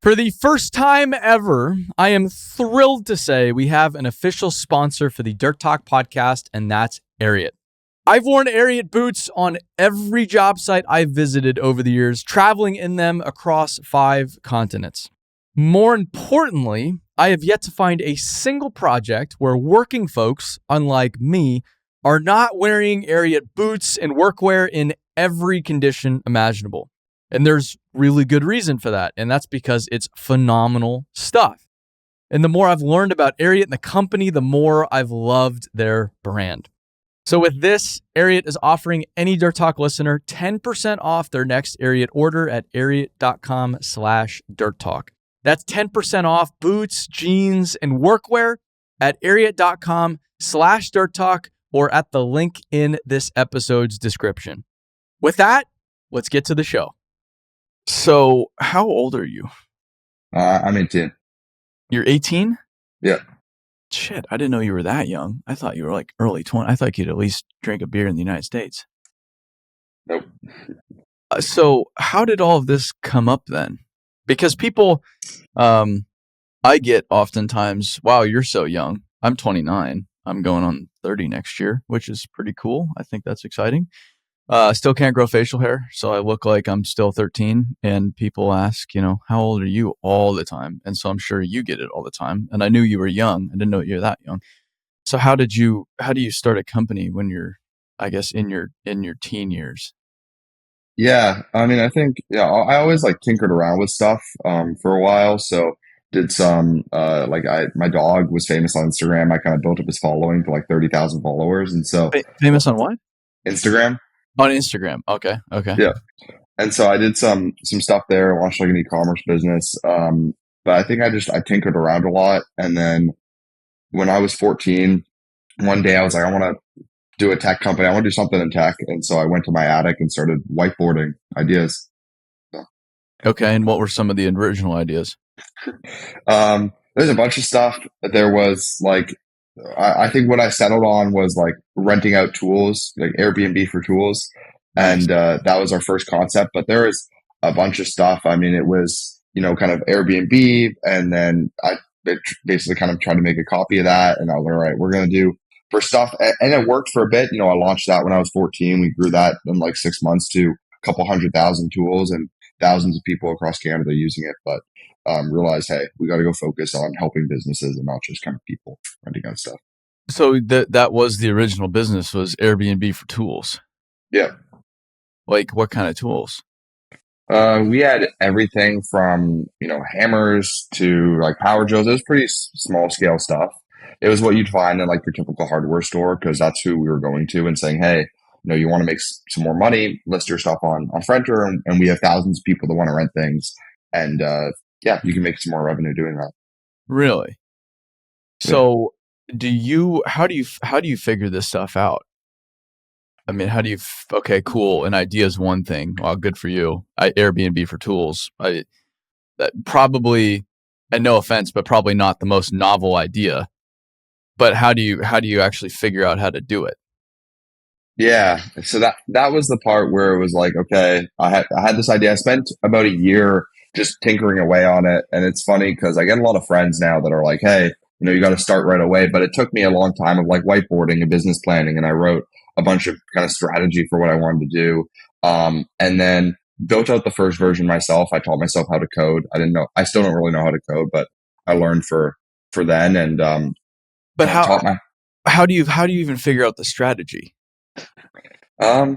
For the first time ever, I am thrilled to say we have an official sponsor for the Dirt Talk podcast, and that's Ariat. I've worn Ariat boots on every job site I've visited over the years, traveling in them across 5 continents. More importantly, I have yet to find a single project where working folks, unlike me, are not wearing Ariat boots and workwear in every condition imaginable. And there's really good reason for that, and that's because it's phenomenal stuff. And the more I've learned about Ariat and the company, the more I've loved their brand. So with this, Ariat is offering any Dirt Talk listener 10% off their next Ariat order at ariat.com/dirttalk. That's 10% off boots, jeans, and workwear at ariat.com/dirttalk or at the link in this episode's description. With that, let's get to the show. So, how old are you? I'm 18. You're 18? Yeah. Shit, I didn't know you were that young. I thought you were like early 20. I thought you'd at least drink a beer in the United States. Nope. So, how did all of this come up then? Because people, I get oftentimes, wow, you're so young. I'm 29. I'm going on 30 next year, which is pretty cool. I think that's exciting. Still can't grow facial hair, so I look like I'm still 13. And people ask, how old are you all the time? And so I'm sure you get it all the time. And I knew you were young. I didn't know you're that young. So how do you start a company when you're, I guess, in your teen years? Yeah. I mean, I think, I always tinkered around with stuff, for a while. So did some, my dog was famous on Instagram. I kind of built up his following to 30,000 followers. And so famous on what? Instagram. On Instagram. Okay. Yeah. And so I did some stuff there, launched an e-commerce business. But I think I tinkered around a lot. And then when I was 14, one day I was like, I want to do a tech company. I want to do something in tech. And so I went to my attic and started whiteboarding ideas. So. Okay. And what were some of the original ideas? There's a bunch of stuff. There was I think what I settled on was renting out tools, like Airbnb for tools. And that was our first concept. But there is a bunch of stuff. I mean, it was, kind of Airbnb. And then I basically kind of tried to make a copy of that. And I was like, all right, we're going to do for stuff. And it worked for a bit. I launched that when I was 14. We grew that in 6 months to a couple 100,000 tools and thousands of people across Canada using it. But realized, hey, we got to go focus on helping businesses and not just kind of people renting out stuff. So that was the original business, was Airbnb for tools. Yeah. What kind of tools? We had everything from, hammers to power drills. It was pretty small scale stuff. It was what you'd find in your typical hardware store, because that's who we were going to and saying, hey, you want to make some more money, list your stuff on Frenter, and we have thousands of people that want to rent things. And you can make some more revenue doing that. Really? So how do you figure this stuff out? I mean, how do you, okay, cool. An idea is one thing. Well, good for you. Airbnb for tools. That probably, and no offense, but probably not the most novel idea. But how do you actually figure out how to do it? Yeah. So that was the part where it was okay, I had this idea. I spent about a year just tinkering away on it. And it's funny because I get a lot of friends now that are like, hey, you got to start right away. But it took me a long time of whiteboarding and business planning. And I wrote a bunch of kind of strategy for what I wanted to do. And then built out the first version myself. I taught myself how to code. I still don't really know how to code, but I learned for then. And, but how do you even figure out the strategy? I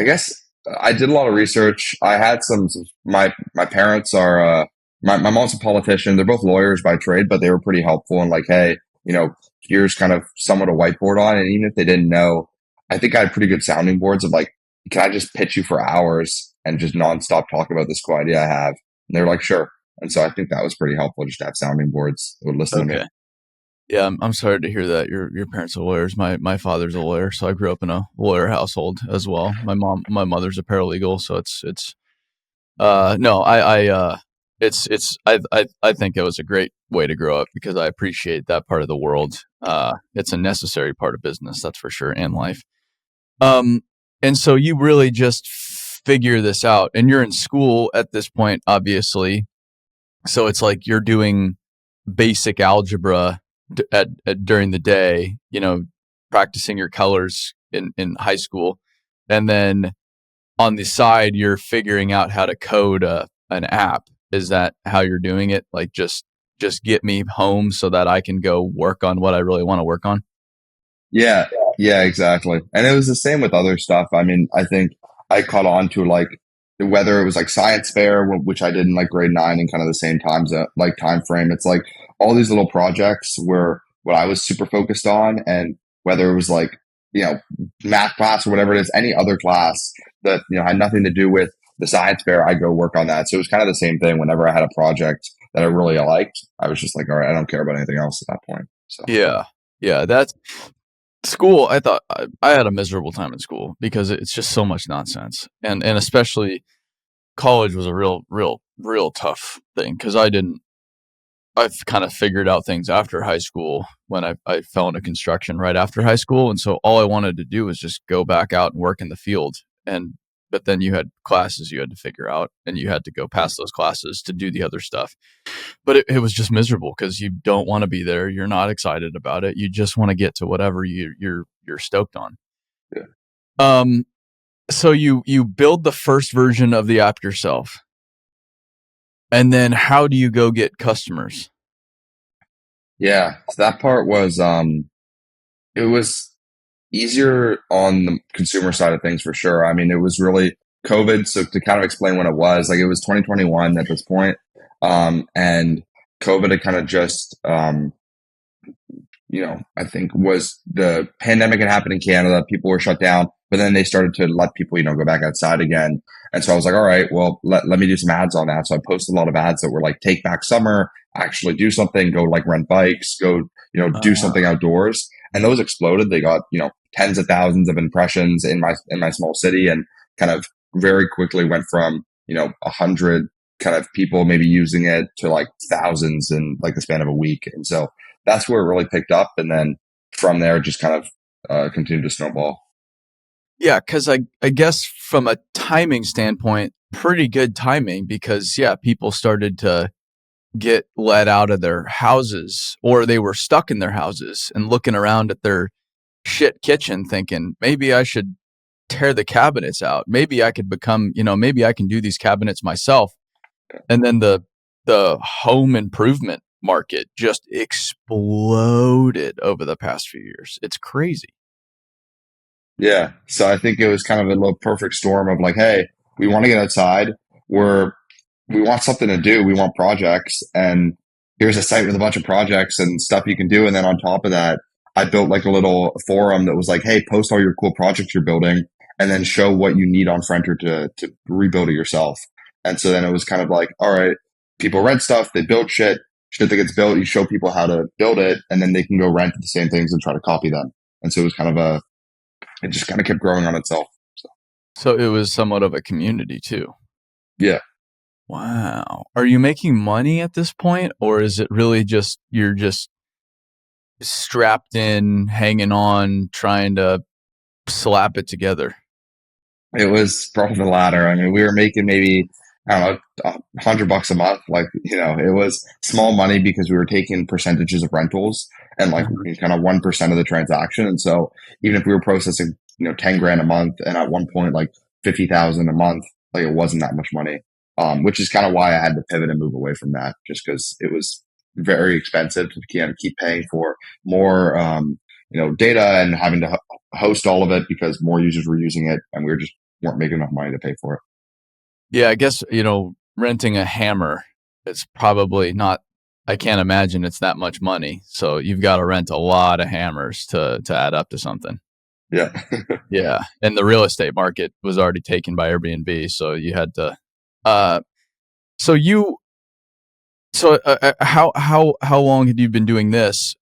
guess I did a lot of research. I had my parents are, my mom's a politician. They're both lawyers by trade, but they were pretty helpful and hey, here's kind of somewhat a whiteboard on. And even if they didn't know, I think I had pretty good sounding boards of can I just pitch you for hours and just nonstop talk about this cool idea I have? And they're like, sure. And so I think that was pretty helpful just to have sounding boards that would listen to me. Yeah, I'm sorry to hear that. Your parents are lawyers. My father's a lawyer, so I grew up in a lawyer household as well. My mother's a paralegal, so I think it was a great way to grow up because I appreciate that part of the world. It's a necessary part of business, that's for sure, and life. And so you really just figure this out, and you're in school at this point, obviously. So it's like you're doing basic algebra during the day, practicing your colors in high school. And then on the side, you're figuring out how to code an app. Is that how you're doing it? Like just get me home so that I can go work on what I really want to work on? Yeah, yeah, exactly. And it was the same with other stuff. I mean, I think I caught on to like whether it was like science fair, which I did in like grade nine and kind of the same times like time frame. It's like all these little projects were what I was super focused on, and whether it was like math class or whatever it is, any other class that had nothing to do with the science fair, I'd go work on that. So it was kind of the same thing. Whenever I had a project that I really liked, I was just like, all right, I don't care about anything else at that point. So Yeah. Yeah. That's school. I thought I had a miserable time in school because it's just so much nonsense. And especially college was a real tough thing because I've kind of figured out things after high school when I fell into construction right after high school. And so all I wanted to do was just go back out and work in the field. But then you had classes you had to figure out and you had to go past those classes to do the other stuff. But it was just miserable because you don't want to be there. You're not excited about it. You just want to get to whatever you're stoked on. yeah. So you build the first version of the app yourself. And then how do you go get customers? Yeah, so that part was it was easier on the consumer side of things for sure. I mean, it was really COVID. So to kind of explain what it was, like it was 2021 at this point, and COVID had kind of just I think was the pandemic had happened in Canada. People were shut down, but then they started to let people, go back outside again. And so I was like, all right, well, let me do some ads on that. So I posted a lot of ads that were like, take back summer, actually do something, go like rent bikes, go, do something outdoors. And those exploded. They got, tens of thousands of impressions in my small city, and kind of very quickly went from, 100 kind of people maybe using it to like thousands in like the span of a week. And so that's where it really picked up. And then from there, just kind of continued to snowball. Yeah, because I guess from a timing standpoint, pretty good timing because, yeah, people started to get let out of their houses or they were stuck in their houses and looking around at their shit kitchen thinking, maybe I should tear the cabinets out. Maybe I could become, maybe I can do these cabinets myself. And then the home improvement market just exploded over the past few years. It's crazy. Yeah. So I think it was kind of a little perfect storm of like, hey, we want to get outside. We want something to do. We want projects. And here's a site with a bunch of projects and stuff you can do. And then on top of that, I built like a little forum that was like, hey, post all your cool projects you're building and then show what you need on Frenter to rebuild it yourself. And so then it was kind of like, all right, people rent stuff, they build shit that gets built, you show people how to build it, and then they can go rent the same things and try to copy them. And so it was kind of it just kind of kept growing on itself. So it was somewhat of a community too. Yeah. Wow. Are you making money at this point, or is it really just you're just strapped in, hanging on, trying to slap it together? It was probably the latter. I mean, we were making maybe, I don't know, $100 a month. Like, it was small money because we were taking percentages of rentals and like kind of 1% of the transaction. And so even if we were processing, 10 grand a month and at one point, like 50,000 a month, like it wasn't that much money. Which is kind of why I had to pivot and move away from that, just because it was very expensive to keep paying for more, data and having to host all of it because more users were using it and we just weren't making enough money to pay for it. Yeah, I guess, renting a hammer, it's probably not, I can't imagine it's that much money. So you've got to rent a lot of hammers to add up to something. Yeah. Yeah. And the real estate market was already taken by Airbnb. So you had to, uh, so you, so how long had you been doing this?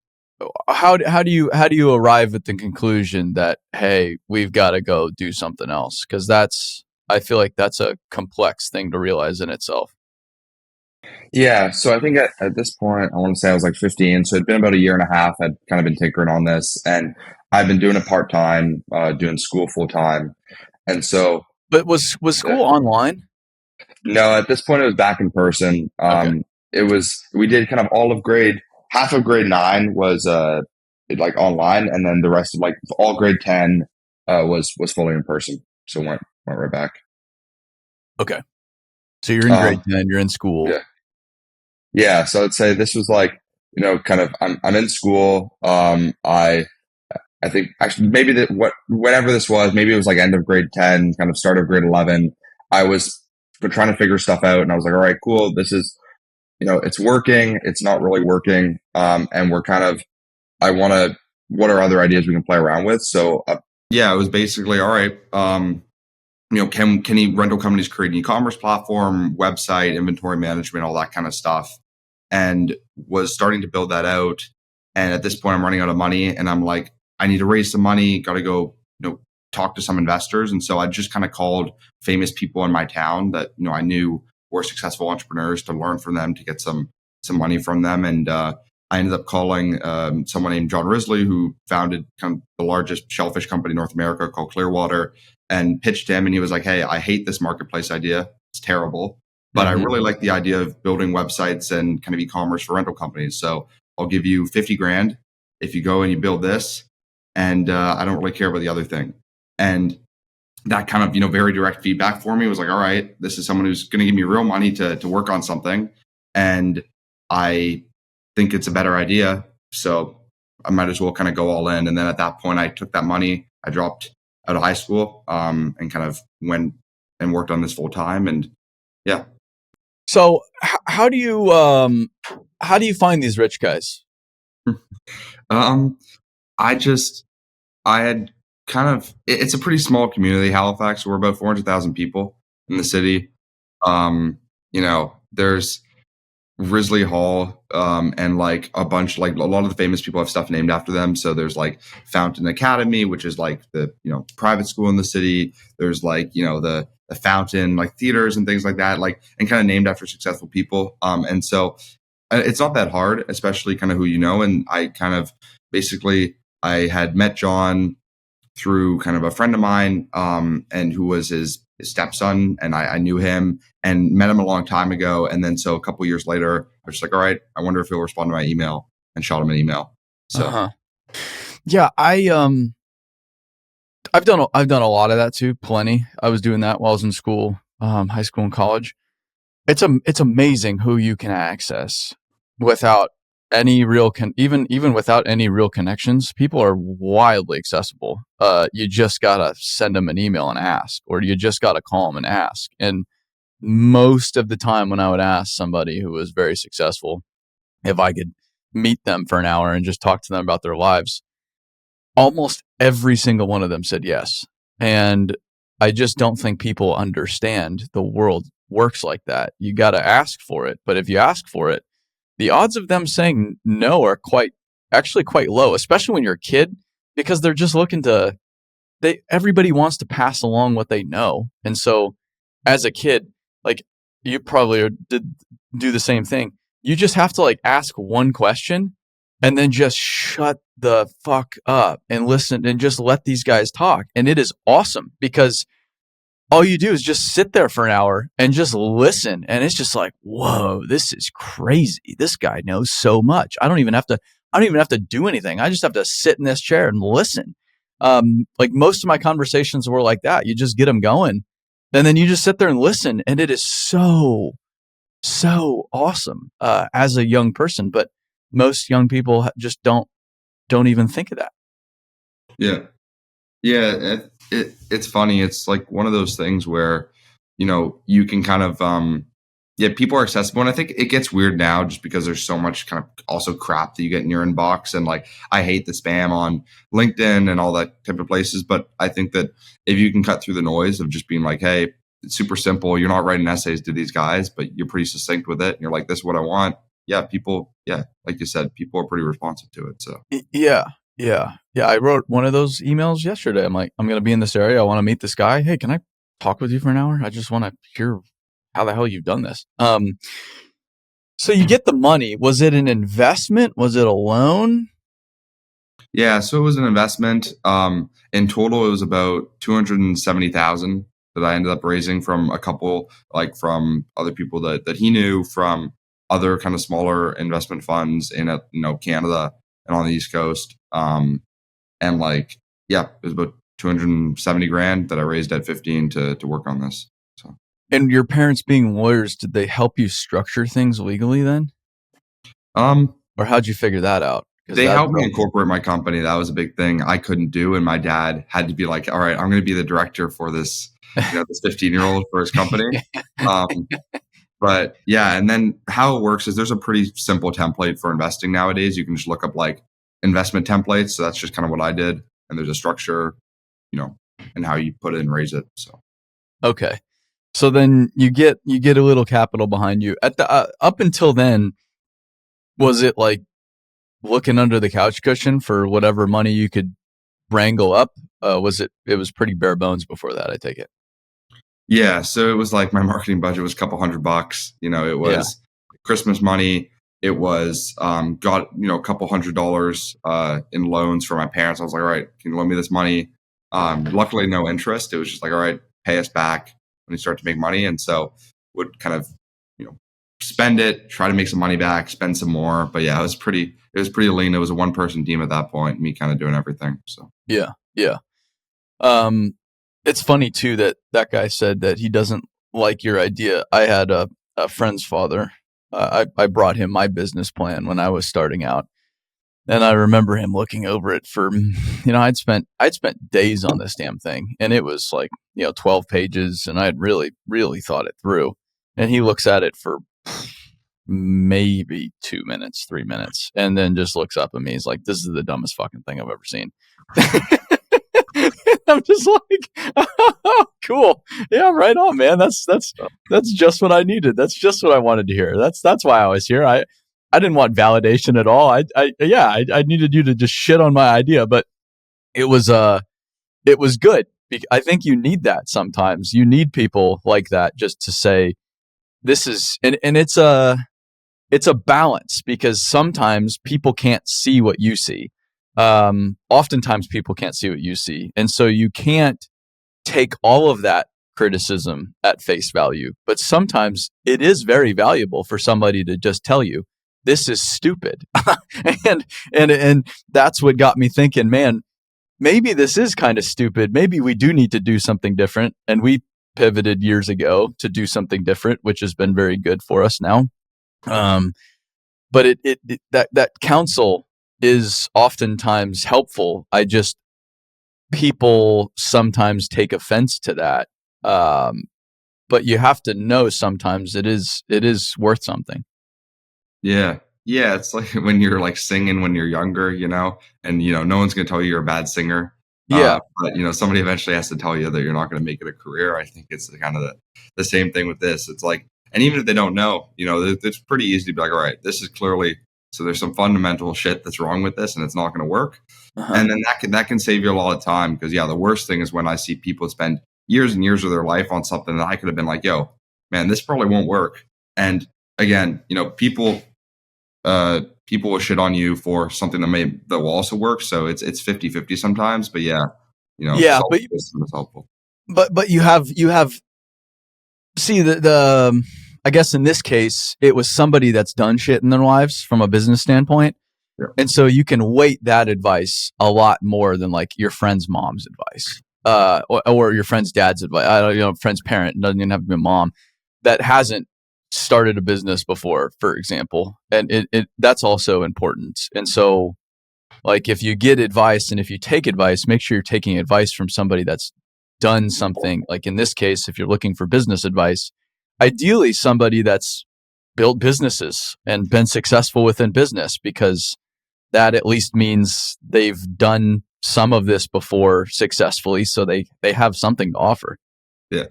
How do you arrive at the conclusion that, hey, we've got to go do something else? Because I feel like that's a complex thing to realize in itself. Yeah. So I think at this point, I want to say I was like 15. So it'd been about a year and a half. I'd kind of been tinkering on this and I've been doing it part time, doing school full time. And so, But was school online? no, at this point it was back in person. Okay. we did kind of all of half of grade 9 was like online, and then the rest of like all grade 10 was fully in person. So went right back. Okay. So you're in grade 10, you're in school. Yeah. Yeah. So I'd say this was like, kind of, I'm in school. I think actually maybe whenever this was, maybe it was like end of grade 10, kind of start of grade 11. I was trying to figure stuff out, and I was like, all right, cool. This is, it's working. It's not really working. And we're kind of, what are other ideas we can play around with? So, yeah, it was basically, all right. Can rental companies create an e-commerce platform, website, inventory management, all that kind of stuff? And was starting to build that out. And at this point, I'm running out of money, and I'm like, I need to raise some money, got to go, talk to some investors. And so I just kind of called famous people in my town that, I knew were successful entrepreneurs to learn from them, to get some money from them. And I ended up calling someone named John Risley, who founded kind of the largest shellfish company in North America called Clearwater, and pitched him. And he was like, hey, I hate this marketplace idea. It's terrible. But I really like the idea of building websites and kind of e-commerce for rental companies. So I'll give you 50 grand if you go and you build this. And I don't really care about the other thing. And that kind of, very direct feedback for me was like, all right, this is someone who's going to give me real money to work on something. And I think it's a better idea. So I might as well kind of go all in. And then at that point, I took that money, I dropped out of high school and kind of went and worked on this full time. And yeah. So how do you find these rich guys? I had kind of, it's a pretty small community, Halifax. We're about 400,000 people in the city. There's Risley Hall, and like a bunch, like a lot of the famous people have stuff named after them. So there's like Fountain Academy, which is like the, private school in the city. There's like, the Fountain, like theaters and things like that, like, and kind of named after successful people. And so it's not that hard, especially kind of who, and I kind of basically, I had met John through kind of a friend of mine, and who was his stepson, and I knew him and met him a long time ago. And then so a couple years later, I was just like, all right, I wonder if he'll respond to my email, and shot him an email. So, yeah, I've done a lot of that too. Plenty. I was doing that while I was in school, high school and college. It's amazing who you can access without any real even without any real connections. People are wildly accessible. You just gotta send them an email and ask, or you just gotta call them and ask. And most of the time, when I would ask somebody who was very successful if I could meet them for an hour and just talk to them about their lives, almost every single one of them said yes. And I just don't think people understand the world works like that. You got to ask for it. But if you ask for it, the odds of them saying no are quite low, especially when you're a kid, because they're just looking to, everybody wants to pass along what they know. And so as a kid, like you probably did do the same thing. You just have to like ask one question and then just shut the fuck up and listen and just let these guys talk. And it is awesome because all you do is just sit there for an hour and just listen. And it's just like, whoa, this is crazy. This guy knows so much. I don't even have to do anything. I just have to sit in this chair and listen. Like most of my conversations were like that. You just get them going and then you just sit there and listen. And it is so awesome, as a young person, but most young people just don't even think of that. Yeah. Yeah. It's funny. It's like one of those things where, you can kind of, people are accessible. And I think it gets weird now just because there's so much kind of also crap that you get in your inbox. And like, I hate the spam on LinkedIn and all that type of places. But I think that if you can cut through the noise of just being like, hey, it's super simple. You're not writing essays to these guys, but you're pretty succinct with it. And you're like, this is what I want. Yeah. People, like you said, people are pretty responsive to it. So yeah. I wrote one of those emails yesterday. I'm like, I'm going to be in this area. I want to meet this guy. Hey, can I talk with you for an hour? I just want to hear how the hell you've done this. So you get the money. Was it an investment? Was it a loan? Yeah, so it was an investment. In total, it was about 270,000 that I ended up raising from a couple, like from other people that he knew, from other kind of smaller investment funds in Canada and on the East Coast. And like, yeah, it was about 270 grand that I raised at 15 to work on this. So. And your parents being lawyers, did they help you structure things legally then? Or how'd you figure that out? They helped me incorporate my company. That was a big thing I couldn't do. And my dad had to be like, all right, I'm going to be the director for this, this 15-year-old for his company. But yeah, and then how it works is there's a pretty simple template for investing nowadays. You can just look up like investment templates. So that's just kind of what I did. And there's a structure, and how you put it and raise it. So. Okay. So then you get a little capital behind you. At the up until then, was it like looking under the couch cushion for whatever money you could wrangle up? It was pretty bare bones before that, I take it. Yeah. So it was like my marketing budget was a couple $100. It was Christmas money. It was got a couple $100 in loans for my parents. I was like, all right, can you loan me this money? Luckily, no interest. It was just like, all right, pay us back when you start to make money. And so would kind of spend it, try to make some money back, spend some more. But yeah, it was pretty lean. It was a 1-person team at that point, me kind of doing everything. So yeah. It's funny too that guy said that he doesn't like your idea. I had a friend's father. I brought him my business plan when I was starting out, and I remember him looking over it for, I'd spent days on this damn thing, and it was like 12 pages, and I'd really really thought it through. And he looks at it for maybe 2 minutes, 3 minutes, and then just looks up at me. He's like, "This is the dumbest fucking thing I've ever seen." I'm just like, oh, cool. Yeah, right on, man. That's just what I needed. That's just what I wanted to hear. That's why I was here. I didn't want validation at all. I needed you to just shit on my idea, but it was good. I think you need that sometimes. You need people like that just to say, this is, and it's a balance, because sometimes people can't see what you see. Oftentimes people can't see what you see. And so you can't take all of that criticism at face value, but sometimes it is very valuable for somebody to just tell you, this is stupid. and that's what got me thinking, man, maybe this is kind of stupid. Maybe we do need to do something different. And we pivoted years ago to do something different, which has been very good for us now. But that counsel is oftentimes helpful. People sometimes take offense to that. But you have to know sometimes it is worth something. Yeah. Yeah. It's like when you're like singing when you're younger, and, no one's going to tell you you're a bad singer. Yeah. But, somebody eventually has to tell you that you're not going to make it a career. I think it's kind of the same thing with this. It's like, and even if they don't know, it's pretty easy to be like, all right, this is clearly, so there's some fundamental shit that's wrong with this and it's not going to work. Uh-huh. And then that can save you a lot of time. Because the worst thing is when I see people spend years and years of their life on something that I could have been like, yo, man, this probably won't work. And again, people will shit on you for something that will also work. So it's 50-50 sometimes, but it's helpful. But you have see the I guess in this case, it was somebody that's done shit in their lives from a business standpoint. Yeah. And so you can weight that advice a lot more than like your friend's mom's advice, or your friend's dad's advice. Friend's parent, doesn't even have to be a mom, that hasn't started a business before, for example. And that's also important. And so like if you get advice and if you take advice, make sure you're taking advice from somebody that's done something. Like in this case, if you're looking for business advice, ideally somebody that's built businesses and been successful within business, because that at least means they've done some of this before successfully, so they have something to offer. Yeah.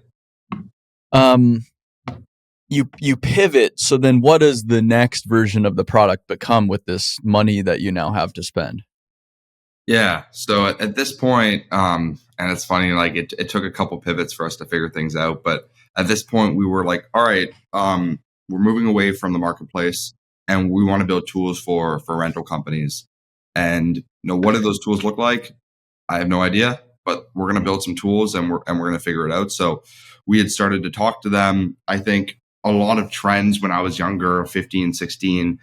You pivot, so then what does the next version of the product become with this money that you now have to spend? Yeah. So at this point, and it's funny, like it took a couple pivots for us to figure things out, but at this point we were like, all right, we're moving away from the marketplace and we want to build tools for rental companies. And what do those tools look like? I have no idea, but we're going to build some tools and we're going to figure it out. So we had started to talk to them. I think a lot of trends when I was younger, 15, 16,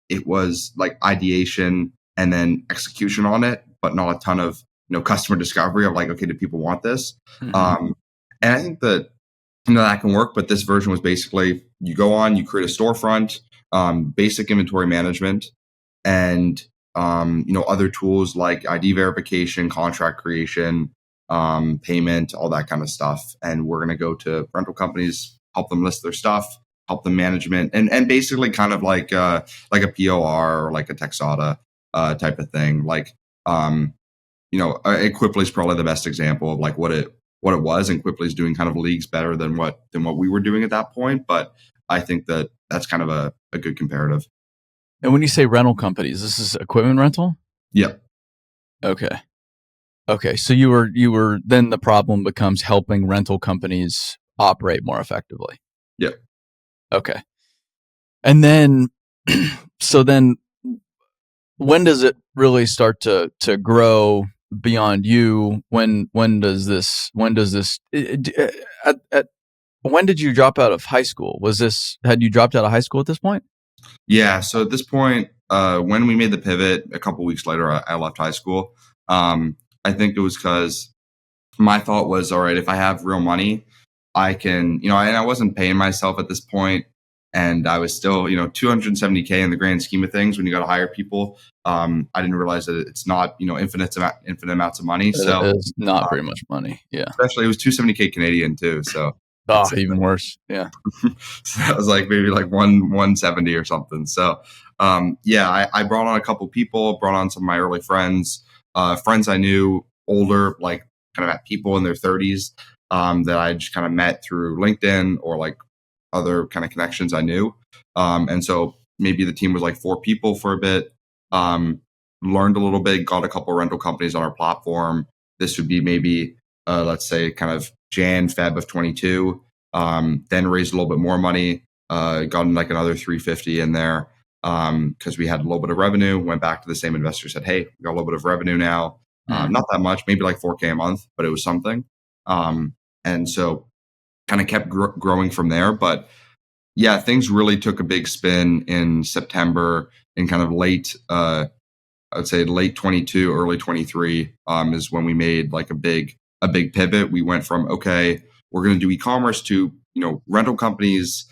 it was like ideation and then execution on it, but not a ton of, customer discovery of like, okay, do people want this? Mm-hmm. And I think that, that can work, but this version was basically you go on, you create a storefront, basic inventory management, and other tools like ID verification, contract creation, payment, all that kind of stuff. And we're going to go to rental companies, help them list their stuff, help them management, and basically kind of like a POR or like a Texada type of thing. Like Equiply is probably the best example of like what it was, and Equiply is doing kind of leagues better than what we were doing at that point. But I think that that's kind of a good comparative. And when you say rental companies, this is equipment rental? Yep. Okay. So you were then the problem becomes helping rental companies operate more effectively. Yep. Okay. And then, so then when does it really start to grow beyond you? When did you drop out of high school? Had you dropped out of high school at this point? Yeah. So at this point, when we made the pivot, a couple weeks later, I left high school. I think it was because my thought was, all right, if I have real money, I can, and I wasn't paying myself at this point, and I was still, $270K in the grand scheme of things when you got to hire people. I didn't realize that it's not, infinite amounts of money. So it's not very much money. Yeah. Especially it was 270K Canadian too. So even worse. Yeah. So that was like maybe like 170 or something. So I brought on a couple people, brought on some of my early friends I knew older, like kind of at people in their 30s that I just kind of met through LinkedIn or like other kind of connections I knew. And so maybe the team was like 4 people for a bit, learned a little bit, got a couple rental companies on our platform. This would be maybe, let's say kind of Feb of 22, then raised a little bit more money, gotten like another 350 in there because we had a little bit of revenue, went back to the same investor, said, hey, we got a little bit of revenue now. Not that much, maybe like 4K a month, but it was something. And so kind of kept growing from there. But yeah, things really took a big spin in September and kind of late, I would say late 22, early 23 is when we made like a big pivot. We went from, okay, we're going to do e-commerce to, rental companies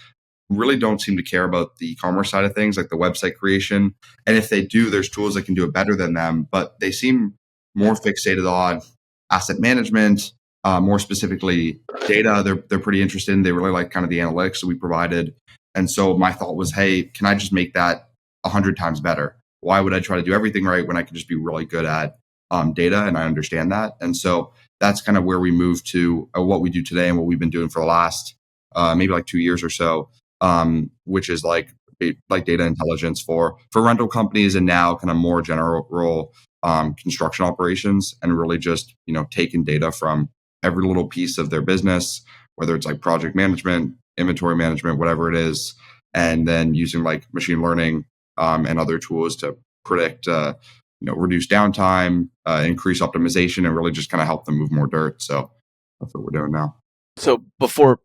really don't seem to care about the e-commerce side of things, like the website creation. And if they do, there's tools that can do it better than them, but they seem more fixated on asset management, more specifically data. They're pretty interested in, they really like kind of the analytics that we provided. And so my thought was, hey, can I just make that 100 times better? Why would I try to do everything right when I could just be really good at data? And I understand that. And so that's kind of where we moved to what we do today and what we've been doing for the last maybe like 2 years or so, which is like data intelligence for rental companies, and now kind of more general role construction operations, and really just taking data from every little piece of their business, whether it's like project management, inventory management, whatever it is, and then using like machine learning and other tools to predict, reduce downtime, increase optimization, and really just kind of help them move more dirt. So that's what we're doing now. So before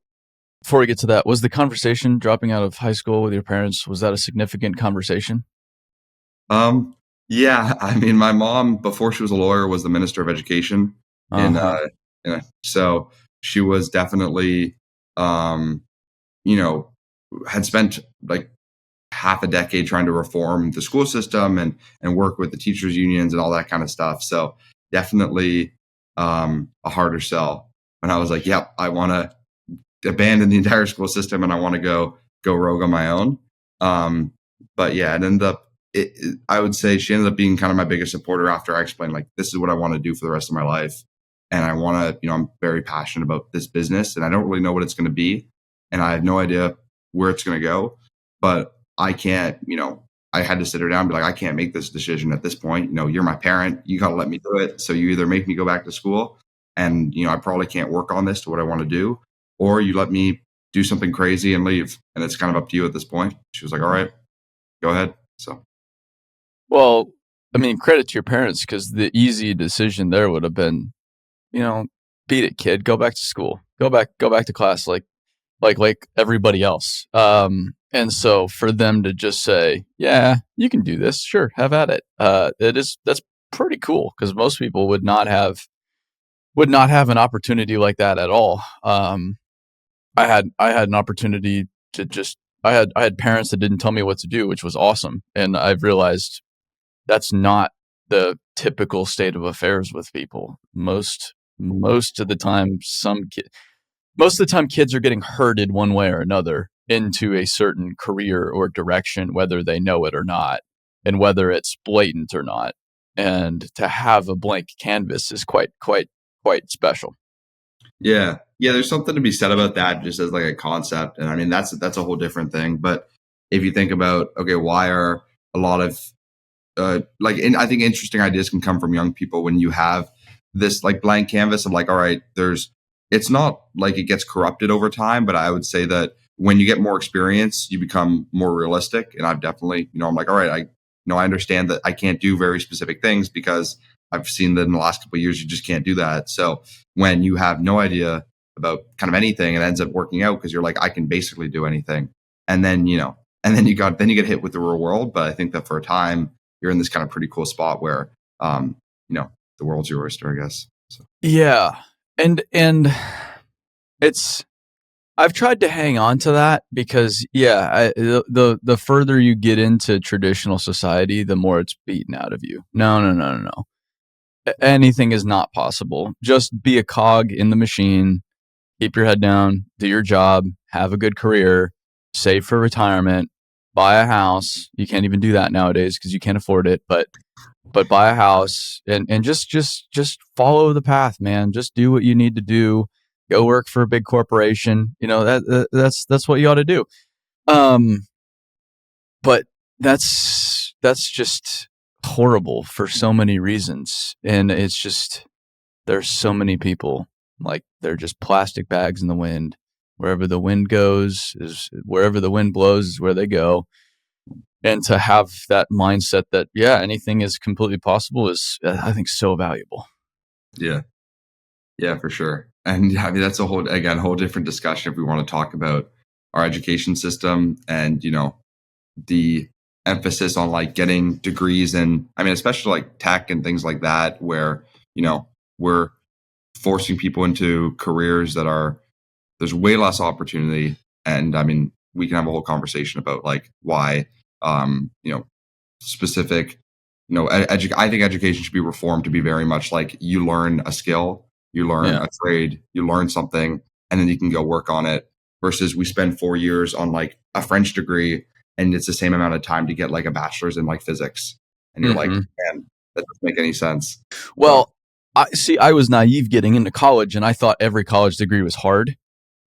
we get to that, was the conversation dropping out of high school with your parents, was that a significant conversation? Yeah. I mean, my mom, before she was a lawyer, was the minister of education. So she was definitely, had spent like half a decade trying to reform the school system and work with the teachers unions and all that kind of stuff. So definitely a harder sell when I was like, yep, I want to abandon the entire school system and I want to go rogue on my own. But yeah, it ended up, I would say she ended up being kind of my biggest supporter after I explained, like, this is what I want to do for the rest of my life. And I want to, I'm very passionate about this business, and I don't really know what it's going to be. And I have no idea where it's going to go, but I can't, I had to sit her down and be like, I can't make this decision at this point. You're my parent. You got to let me do it. So you either make me go back to school and, I probably can't work on this to what I want to do, or you let me do something crazy and leave. And it's kind of up to you at this point. She was like, all right, go ahead. So. Well, I mean, credit to your parents, because the easy decision there would have been, beat it, kid. Go back to school. Go back to class. Like, like everybody else. And so for them to just say, yeah, you can do this, sure, have at it. That's pretty cool, because most people would not have an opportunity like that at all. I had an opportunity to just I had parents that didn't tell me what to do, which was awesome. And I've realized that's not the typical state of affairs with people. Most of the time, kids are getting herded one way or another into a certain career or direction, whether they know it or not, and whether it's blatant or not. And to have a blank canvas is quite special. Yeah. Yeah. There's something to be said about that just as like a concept. And I mean, that's a whole different thing. But if you think about, okay, why are a lot of, I think interesting ideas can come from young people when you have this like blank canvas of like, all right, it's not like it gets corrupted over time, but I would say that when you get more experience, you become more realistic. And I've definitely, I'm like, all right, I understand that I can't do very specific things because I've seen that in the last couple of years, you just can't do that. So when you have no idea about kind of anything, it ends up working out because you're like, I can basically do anything. And then, you get hit with the real world. But I think that for a time, you're in this kind of pretty cool spot where, the world's your oyster, I guess. So. Yeah. And I've tried to hang on to that because, the further you get into traditional society, the more it's beaten out of you. No. Anything is not possible. Just be a cog in the machine, keep your head down, do your job, have a good career, save for retirement, buy a house. You can't even do that nowadays because you can't afford it, but buy a house and just follow the path, man. Just do what you need to do. Go work for a big corporation. That's what you ought to do. But that's just horrible for so many reasons. And it's just, there's so many people, like, they're just plastic bags in the wind. Wherever the wind blows is where they go. And to have that mindset that, anything is completely possible is, I think, so valuable. Yeah. Yeah, for sure. And I mean, that's a whole different discussion if we want to talk about our education system and, the emphasis on like getting degrees and I mean, especially like tech and things like that, where, we're forcing people into careers there's way less opportunity. And I mean, we can have a whole conversation about like why, specific, I think education should be reformed to be very much like you learn a skill, you learn a trade, you learn something, and then you can go work on it versus we spend 4 years on like a French degree and it's the same amount of time to get like a bachelor's in like physics. And you're like, man, that doesn't make any sense. Well, I was naive getting into college and I thought every college degree was hard.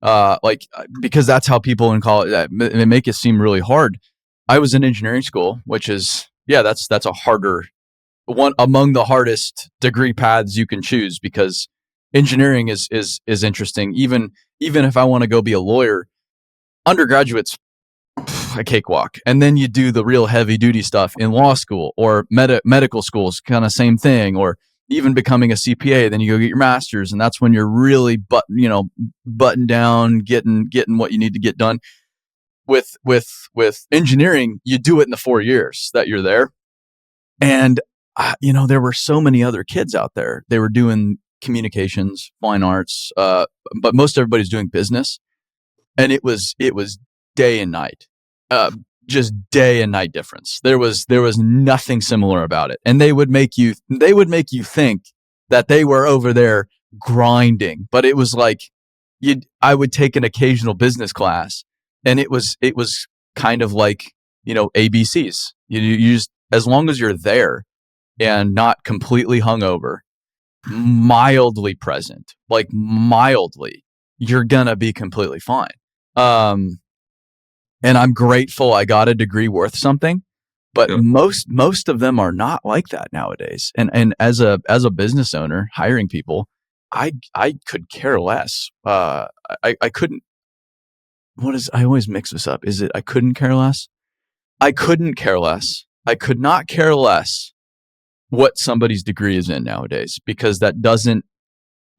Because that's how people in college, they make it seem really hard. I was in engineering school, which is, that's a harder one, among the hardest degree paths you can choose, because engineering is interesting. Even if I want to go be a lawyer, undergraduate's a cakewalk. And then you do the real heavy duty stuff in law school or medical schools, kind of same thing, or even becoming a CPA. Then you go get your master's, and that's when you're really button down, getting what you need to get done. With engineering, you do it in the 4 years that you're there. And there were so many other kids out there. They were doing communications, fine arts, but most everybody's doing business. And it was day and night, just day and night difference. There was nothing similar about it. And they would make you think that they were over there grinding, but it was like I would take an occasional business class, and it was kind of like, ABCs. You just, as long as you're there and not completely hungover, mildly present, like mildly, you're gonna be completely fine. And I'm grateful I got a degree worth something, but most of them are not like that nowadays. And as a business owner hiring people, I could care less. I couldn't. I always mix this up. Is it I couldn't care less? I couldn't care less. I could not care less what somebody's degree is in nowadays, because that doesn't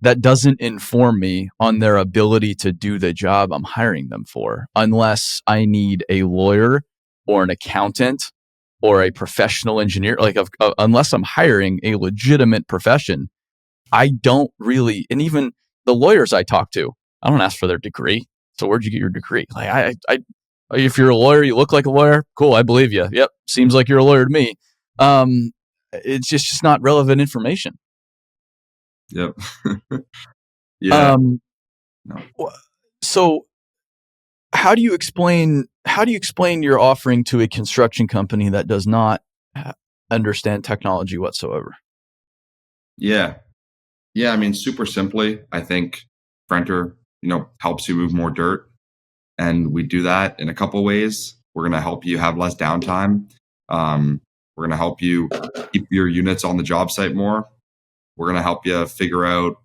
that doesn't inform me on their ability to do the job I'm hiring them for, unless I need a lawyer or an accountant or a professional engineer. Like, unless I'm hiring a legitimate profession, I don't really, and even the lawyers I talk to, I don't ask for their degree. So where'd you get your degree? Like, if you're a lawyer, you look like a lawyer. Cool, I believe you. Yep, seems like you're a lawyer to me. It's just not relevant information. Yep. Yeah. No. So how do you explain your offering to a construction company that does not understand technology whatsoever? Yeah. I mean, super simply, I think Frenter, helps you move more dirt, and we do that in a couple ways. We're going to help you have less downtime. We're going to help you keep your units on the job site more. We're going to help you figure out,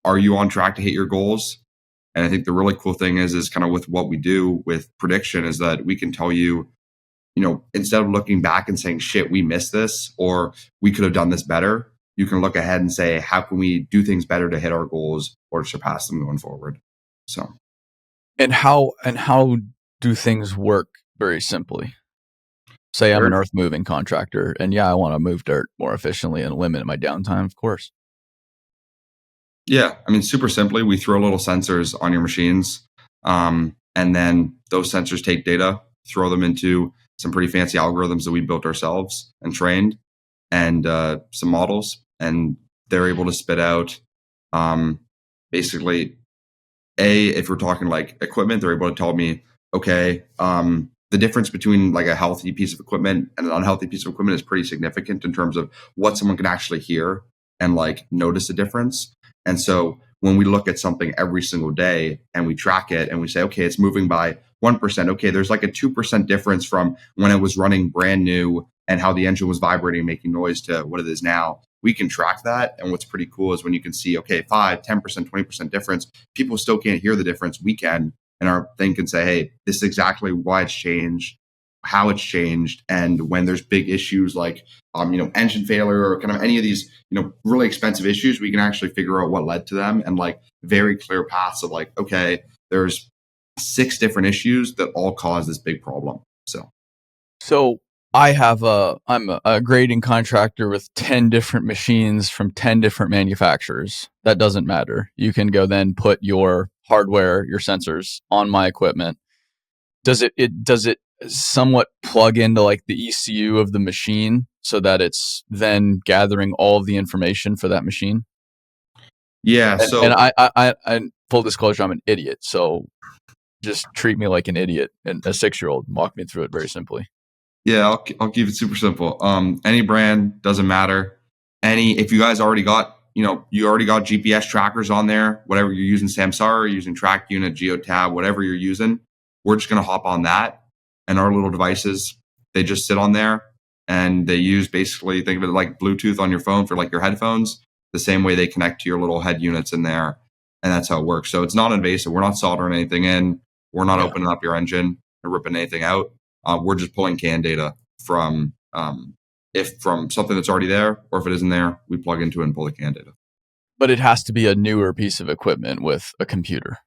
are you on track to hit your goals? And I think the really cool thing is kind of with what we do with prediction is that we can tell you, instead of looking back and saying, shit, we missed this, or we could have done this better, you can look ahead and say, how can we do things better to hit our goals or surpass them going forward? So, and how do things work very simply? Say I'm an earth moving contractor and I want to move dirt more efficiently and limit my downtime, of course. Yeah, I mean, super simply, we throw little sensors on your machines, and then those sensors take data, throw them into some pretty fancy algorithms that we built ourselves and trained, and some models, and they're able to spit out basically, if we're talking like equipment, they're able to tell me, okay, the difference between like a healthy piece of equipment and an unhealthy piece of equipment is pretty significant in terms of what someone can actually hear and like notice a difference. And so when we look at something every single day and we track it and we say, okay, it's moving by 1%. Okay, there's like a 2% difference from when it was running brand new and how the engine was vibrating, making noise to what it is now. We can track that. And what's pretty cool is when you can see, okay, 5, 10%, 20% difference, people still can't hear the difference. We can, and our thing can say, hey, this is exactly why it's changed, how it's changed. And when there's big issues like, engine failure or kind of any of these, really expensive issues, we can actually figure out what led to them and like very clear paths of like, okay, there's 6 different issues that all cause this big problem. So I'm a grading contractor with 10 different machines from 10 different manufacturers. That doesn't matter. You can go then put your hardware, your sensors on my equipment. Does it somewhat plug into like the ECU of the machine so that it's then gathering all of the information for that machine? Yeah. And I full disclosure, I'm an idiot. So just treat me like an idiot and a 6-year-old. Walk me through it very simply. Yeah, I'll keep it super simple. Any brand, doesn't matter. If you guys already got, you already got GPS trackers on there, whatever you're using, Samsara, you're using Track Unit, Geotab, whatever you're using, we're just going to hop on that. And our little devices, they just sit on there and they use basically, think of it like Bluetooth on your phone for like your headphones, the same way they connect to your little head units in there. And that's how it works. So it's not invasive. We're not soldering anything in. We're not opening up your engine or ripping anything out. We're just pulling CAN data from from something that's already there, or if it isn't there, we plug into it and pull the CAN data. But it has to be a newer piece of equipment with a computer.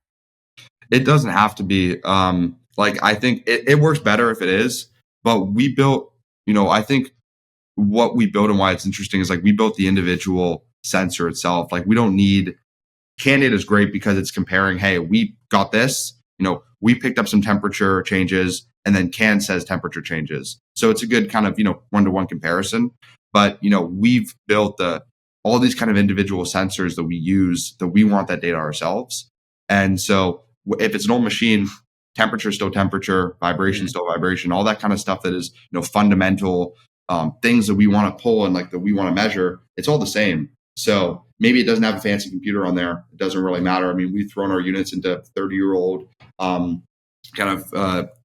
It doesn't have to be. I think it works better if it is. But we built, I think what we built and why it's interesting is like we built the individual sensor itself. Like we don't need CAN data is great because it's comparing. Hey, we got this. We picked up some temperature changes, and then CAN says temperature changes. So it's a good kind of, one-to-one comparison. But, we've built all these kind of individual sensors that we use that we want that data ourselves. And so if it's an old machine, temperature is still temperature, vibration is still vibration, all that kind of stuff that is, fundamental things that we want to pull and like that we want to measure, it's all the same. So maybe it doesn't have a fancy computer on there. It doesn't really matter. I mean, we've thrown our units into 30-year-old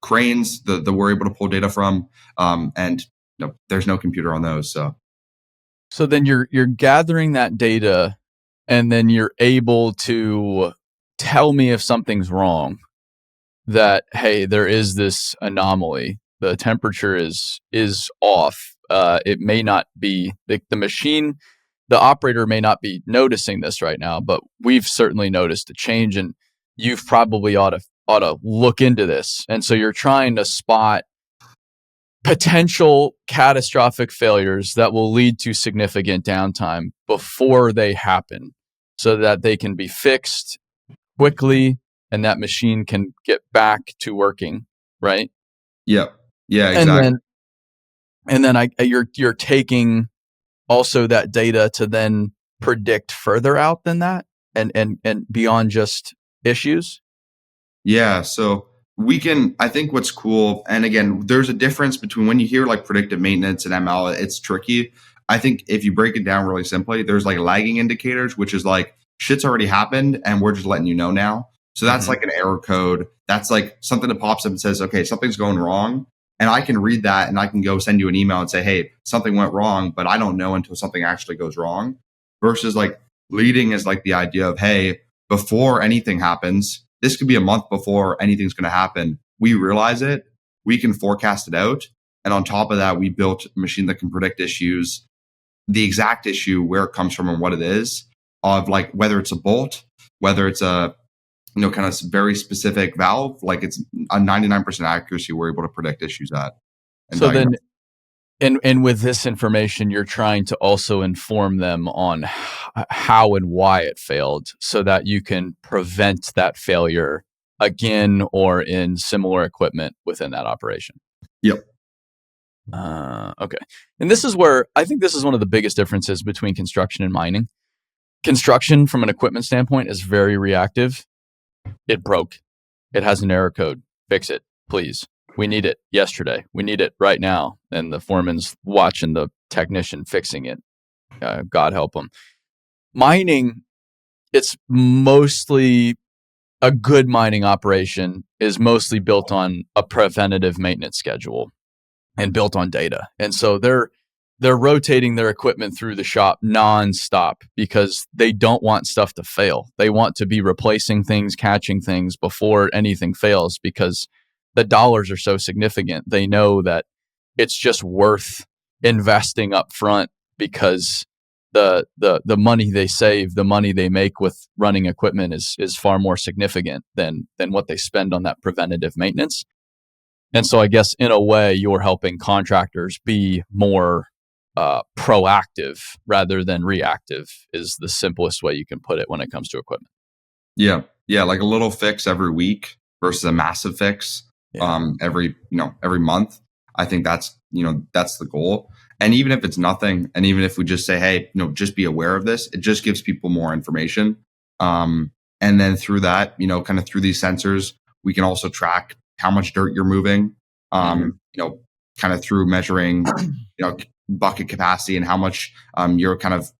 cranes that we're able to pull data from, and there's no computer on those. So then you're gathering that data, and then you're able to tell me if something's wrong. That hey, there is this anomaly. The temperature is off. It may not be the machine. the operator may not be noticing this right now, but we've certainly noticed a change, and you've probably ought to look into this. And so you're trying to spot potential catastrophic failures that will lead to significant downtime before they happen, so that they can be fixed quickly and that machine can get back to working, right? Yep. Yeah, exactly. And then you're taking also that data to then predict further out than that, and beyond just issues. Yeah. So I think what's cool, and again, there's a difference between when you hear like predictive maintenance and ML, it's tricky. I think if you break it down really simply, there's like lagging indicators, which is like shit's already happened and we're just letting you know now. So that's like an error code. That's like something that pops up and says, okay, something's going wrong. And I can read that and I can go send you an email and say, hey, something went wrong, but I don't know until something actually goes wrong. Versus like leading is like the idea of, hey, before anything happens, this could be a month before anything's going to happen. We realize it. We can forecast it out. And on top of that, we built a machine that can predict issues, the exact issue, where it comes from and what it is, of like whether it's a bolt, whether it's a kind of very specific valve, like it's a 99% accuracy we're able to predict issues at. So then, and with this information, you're trying to also inform them on how and why it failed, so that you can prevent that failure again or in similar equipment within that operation. Yep. Okay. And this is where I think this is one of the biggest differences between construction and mining. Construction, from an equipment standpoint, is very reactive. It broke. It has an error code. Fix it, please. We need it yesterday. We need it right now. And the foreman's watching the technician fixing it. God help them. Mining, it's mostly a good mining operation is mostly built on a preventative maintenance schedule and built on data. And so they're rotating their equipment through the shop nonstop because they don't want stuff to fail. They want to be replacing things, catching things before anything fails, because the dollars are so significant. They know that it's just worth investing up front, because the money they save, the money they make with running equipment is far more significant than what they spend on that preventative maintenance. And so I guess in a way you're helping contractors be more proactive rather than reactive, is the simplest way you can put it when it comes to equipment. Yeah. Like a little fix every week versus a massive fix every month. I think that's the goal. And even if it's nothing, and even if we just say, hey, just be aware of this, it just gives people more information. And then through that, kind of through these sensors, we can also track how much dirt you're moving, kind of through measuring, bucket capacity and how much you're kind of,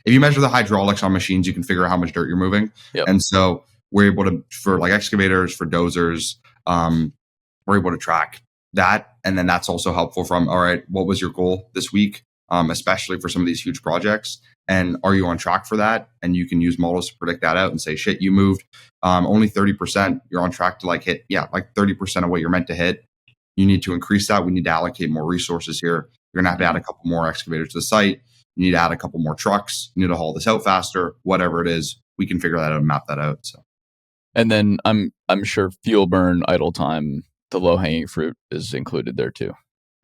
if you measure the hydraulics on machines, you can figure out how much dirt you're moving. Yep. And so we're able to, for like excavators, for dozers, we're able to track that. And then that's also helpful from, all right, what was your goal this week? Especially for some of these huge projects. And are you on track for that? And you can use models to predict that out and say, shit, you moved only 30%. You're on track to hit 30% of what you're meant to hit. You need to increase that. We need to allocate more resources here. You're going to have to add a couple more excavators to the site. You need to add a couple more trucks. You need to haul this out faster. Whatever it is, we can figure that out and map that out. So, and then I'm sure fuel burn, idle time, the low hanging fruit is included there too.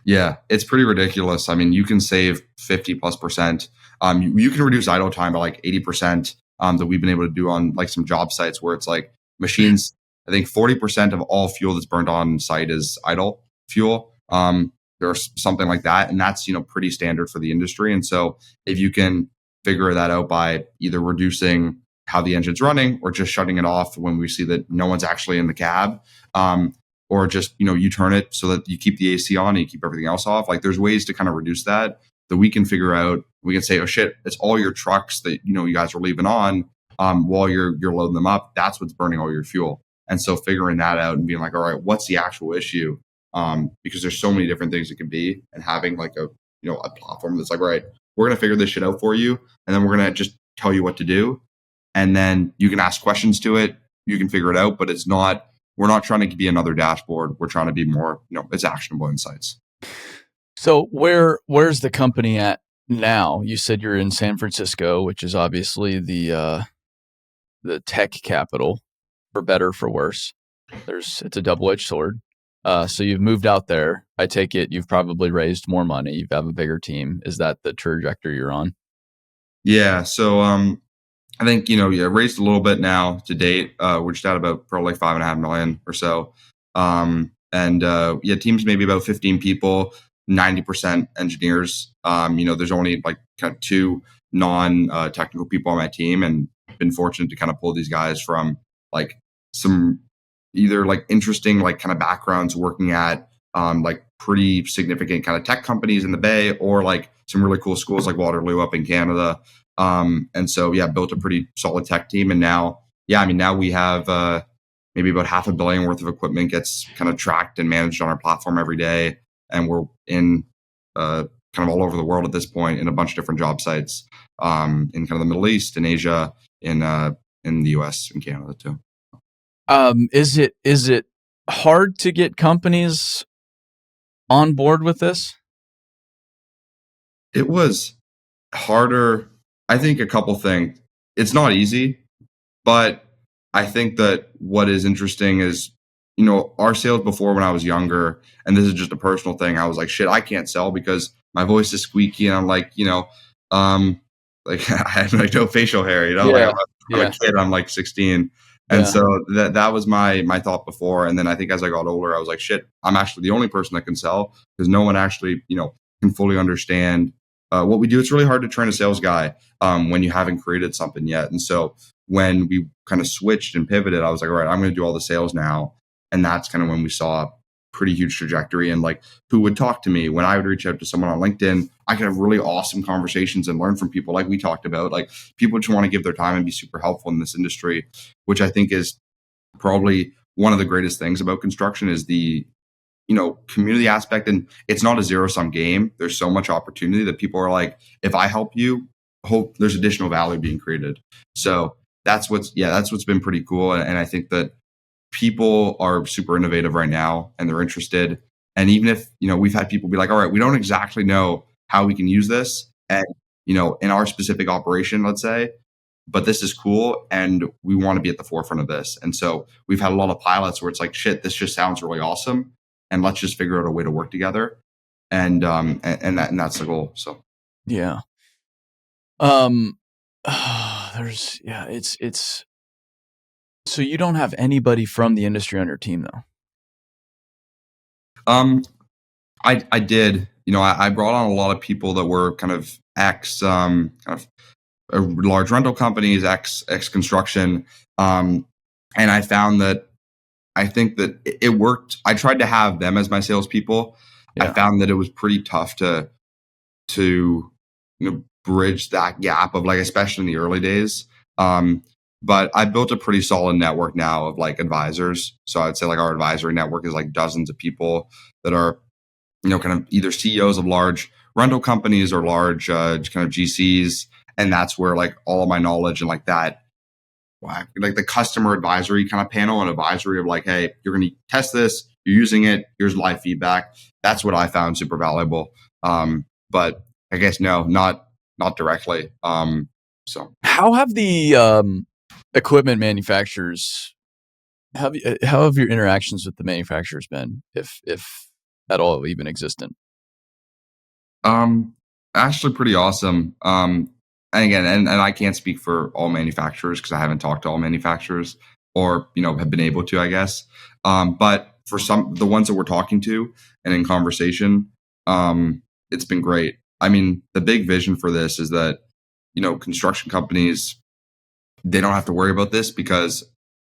Yeah, it's pretty ridiculous. I mean, you can save 50+%. You can reduce idle time by like 80%. That we've been able to do on like some job sites where it's like machines. I think 40% of all fuel that's burned on site is idle fuel. There's something like that, and that's pretty standard for the industry. And so if you can figure that out by either reducing how the engine's running or just shutting it off when we see that no one's actually in the cab, or just you turn it so that you keep the AC on and you keep everything else off. Like there's ways to kind of reduce that we can figure out. We can say, oh shit, it's all your trucks that you guys are leaving on while you're loading them up. That's what's burning all your fuel. And so figuring that out and being like, all right, what's the actual issue? Because there's so many different things it can be, and having like a platform that's like, all right, we're gonna figure this shit out for you, and then we're gonna just tell you what to do, and then you can ask questions to it. You can figure it out, but we're not trying to be another dashboard. We're trying to be more, it's actionable insights. So where's the company at now, you said you're in San Francisco, which is obviously the tech capital, for better or for worse. It's a double-edged sword. So you've moved out there. I take it you've probably raised more money. You have a bigger team. Is that the trajectory you're on? Yeah. So I think, raised a little bit now to date. We're just at about probably 5.5 million or so. Teams maybe about 15 people, 90% engineers. There's only like kind of two non-technical people on my team, and been fortunate to kind of pull these guys from like some either like interesting like kind of backgrounds working at like pretty significant kind of tech companies in the Bay, or like some really cool schools like Waterloo up in Canada. Built a pretty solid tech team. And now we have maybe about $500 million worth of equipment gets kind of tracked and managed on our platform every day. And we're in kind of all over the world at this point in a bunch of different job sites in kind of the Middle East and Asia, in the US and Canada too. Is it hard to get companies on board with this? It was harder. I think a couple things. It's not easy, but I think that what is interesting is, our sales before, when I was younger, and this is just a personal thing, I was like, shit, I can't sell because my voice is squeaky, and I'm like, like I have like no facial hair, like I'm a kid, I'm like 16. And so that was my thought before. And then I think as I got older, I was like, shit, I'm actually the only person that can sell, because no one actually, can fully understand what we do. It's really hard to train a sales guy when you haven't created something yet. And so when we kind of switched and pivoted, I was like, all right, I'm going to do all the sales now. And that's kind of when we saw a pretty huge trajectory. And like, who would talk to me when I would reach out to someone on LinkedIn, I could have really awesome conversations and learn from people like we talked about. Like, people just want to give their time and be super helpful in this industry, which I think is probably one of the greatest things about construction, is the community aspect. And it's not a zero-sum game. There's so much opportunity that people are like, if I help you, hope there's additional value being created. So that's what's been pretty cool. And I think that people are super innovative right now, and they're interested. And even if, we've had people be like, all right, we don't exactly know how we can use this, and, in our specific operation, let's say, but this is cool and we want to be at the forefront of this. And so we've had a lot of pilots where it's like, shit, this just sounds really awesome, and let's just figure out a way to work together. And that's the goal. So yeah. It's so you don't have anybody from the industry on your team though? I did, I brought on a lot of people that were kind of kind of large rental companies, ex construction. And I found that, I think that it worked. I tried to have them as my salespeople. Yeah. I found that it was pretty tough to bridge that gap of like, especially in the early days. But I built a pretty solid network now of like advisors. So I'd say like our advisory network is like dozens of people that are, kind of either CEOs of large rental companies or large kind of GCs. And that's where like all of my knowledge and like that, like the customer advisory kind of panel and advisory of like, hey, you're going to test this, you're using it, here's live feedback. That's what I found super valuable. But I guess no, not directly. So how have the equipment manufacturers, how have your interactions with the manufacturers been, if at all even existent? Actually pretty awesome. And again, and I can't speak for all manufacturers because I haven't talked to all manufacturers, or have been able to, I guess. But for the ones that we're talking to and in conversation, it's been great. I mean, the big vision for this is that construction companies, they don't have to worry about this because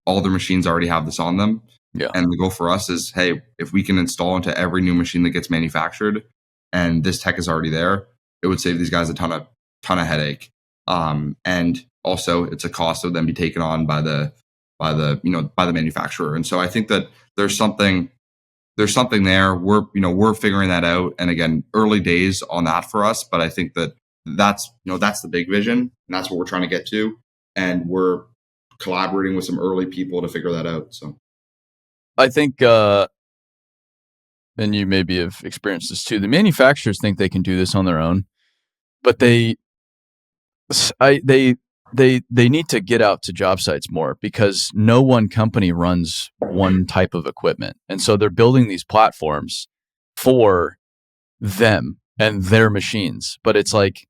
all their machines already have this on them. Yeah. And the goal for us is, hey, if we can install into every new machine that gets manufactured, and this tech is already there, it would save these guys a ton of headache. And also it's a cost of them be taken on by the manufacturer. And so I think that there's something there. We're figuring that out. And again, early days on that for us, but I think that that's the big vision, and that's what we're trying to get to. And we're collaborating with some early people to figure that out. So I think, and you maybe have experienced this too, the manufacturers think they can do this on their own. but they need to get out to job sites more, because no one company runs one type of equipment. And so they're building these platforms for them and their machines. But it's like,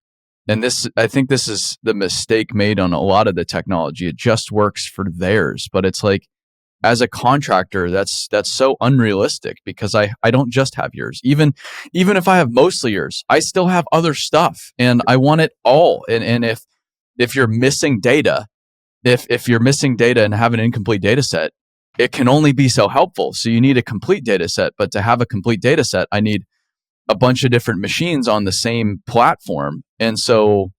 I think this is the mistake made on a lot of the technology. It just works for theirs. But it's like, as a contractor, that's so unrealistic, because I don't just have yours. Even if I have mostly yours, I still have other stuff, and I want it all. And if you're missing data, if you're missing data and have an incomplete data set, it can only be so helpful. So you need a complete data set. But to have a complete data set, I need a bunch of different machines on the same platform. And so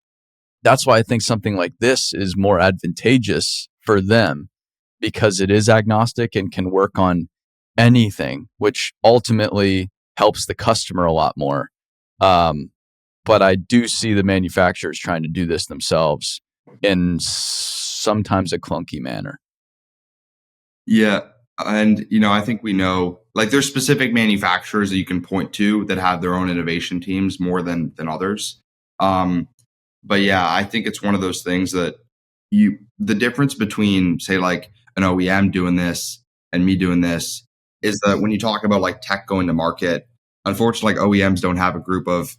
that's why I think something like this is more advantageous for them, because it is agnostic and can work on anything, which ultimately helps the customer a lot more. But I do see the manufacturers trying to do this themselves in sometimes a clunky manner. Yeah. And, I think we know, like, there's specific manufacturers that you can point to that have their own innovation teams more than others. But yeah, I think it's one of those things that the difference between, say, like an OEM doing this and me doing this is that when you talk about like tech going to market, unfortunately, like OEMs don't have a group of,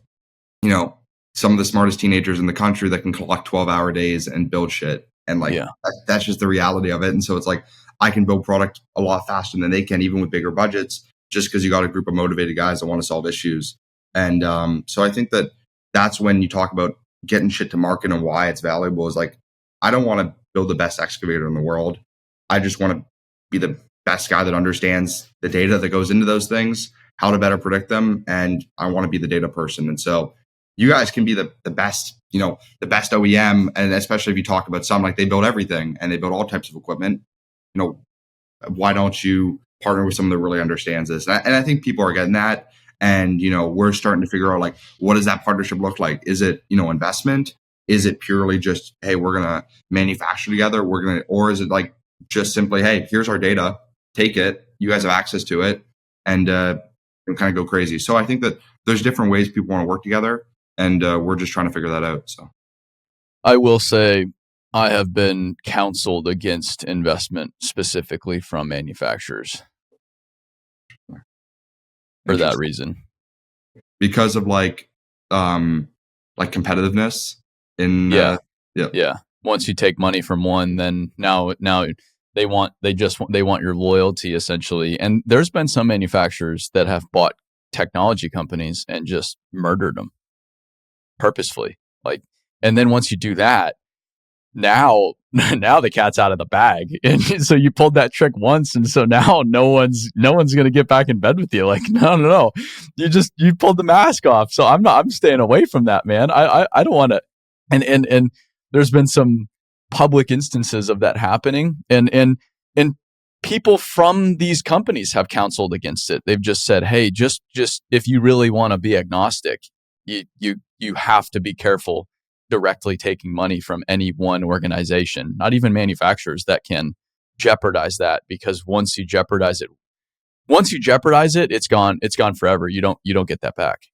some of the smartest teenagers in the country that can clock 12-hour days and build shit. And like, that's just the reality of it. And so it's like, I can build product a lot faster than they can, even with bigger budgets, just because you got a group of motivated guys that want to solve issues. And so I think that's when you talk about getting shit to market and why it's valuable, is like, I don't want to build the best excavator in the world. I just want to be the best guy that understands the data that goes into those things, how to better predict them. And I want to be the data person. And so you guys can be the best, the best OEM. And especially if you talk about some, like, they build everything and they build all types of equipment. Why don't you partner with someone that really understands this? And I think people are getting that. And, we're starting to figure out, like, what does that partnership look like? Is it, investment? Is it purely just, hey, we're going to manufacture together? Or is it like just simply, hey, here's our data, take it, you guys have access to it, and kind of go crazy. So I think that there's different ways people want to work together, and we're just trying to figure that out. So I will say, I have been counseled against investment specifically from manufacturers for that reason. Because of like competitiveness in yeah. Once you take money from one, then now they want your loyalty, essentially. And there's been some manufacturers that have bought technology companies and just murdered them purposefully. Like, and then once you do that, now the cat's out of the bag. And so you pulled that trick once, and so now no one's going to get back in bed with you. Like, no. You pulled the mask off. So I'm staying away from that, man. I don't want to. And there's been some public instances of that happening, and people from these companies have counseled against it. They've just said, hey, just if you really want to be agnostic, you have to be careful directly taking money from any one organization, not even manufacturers, that can jeopardize that. Because once you jeopardize it, it's gone forever. You don't get that back.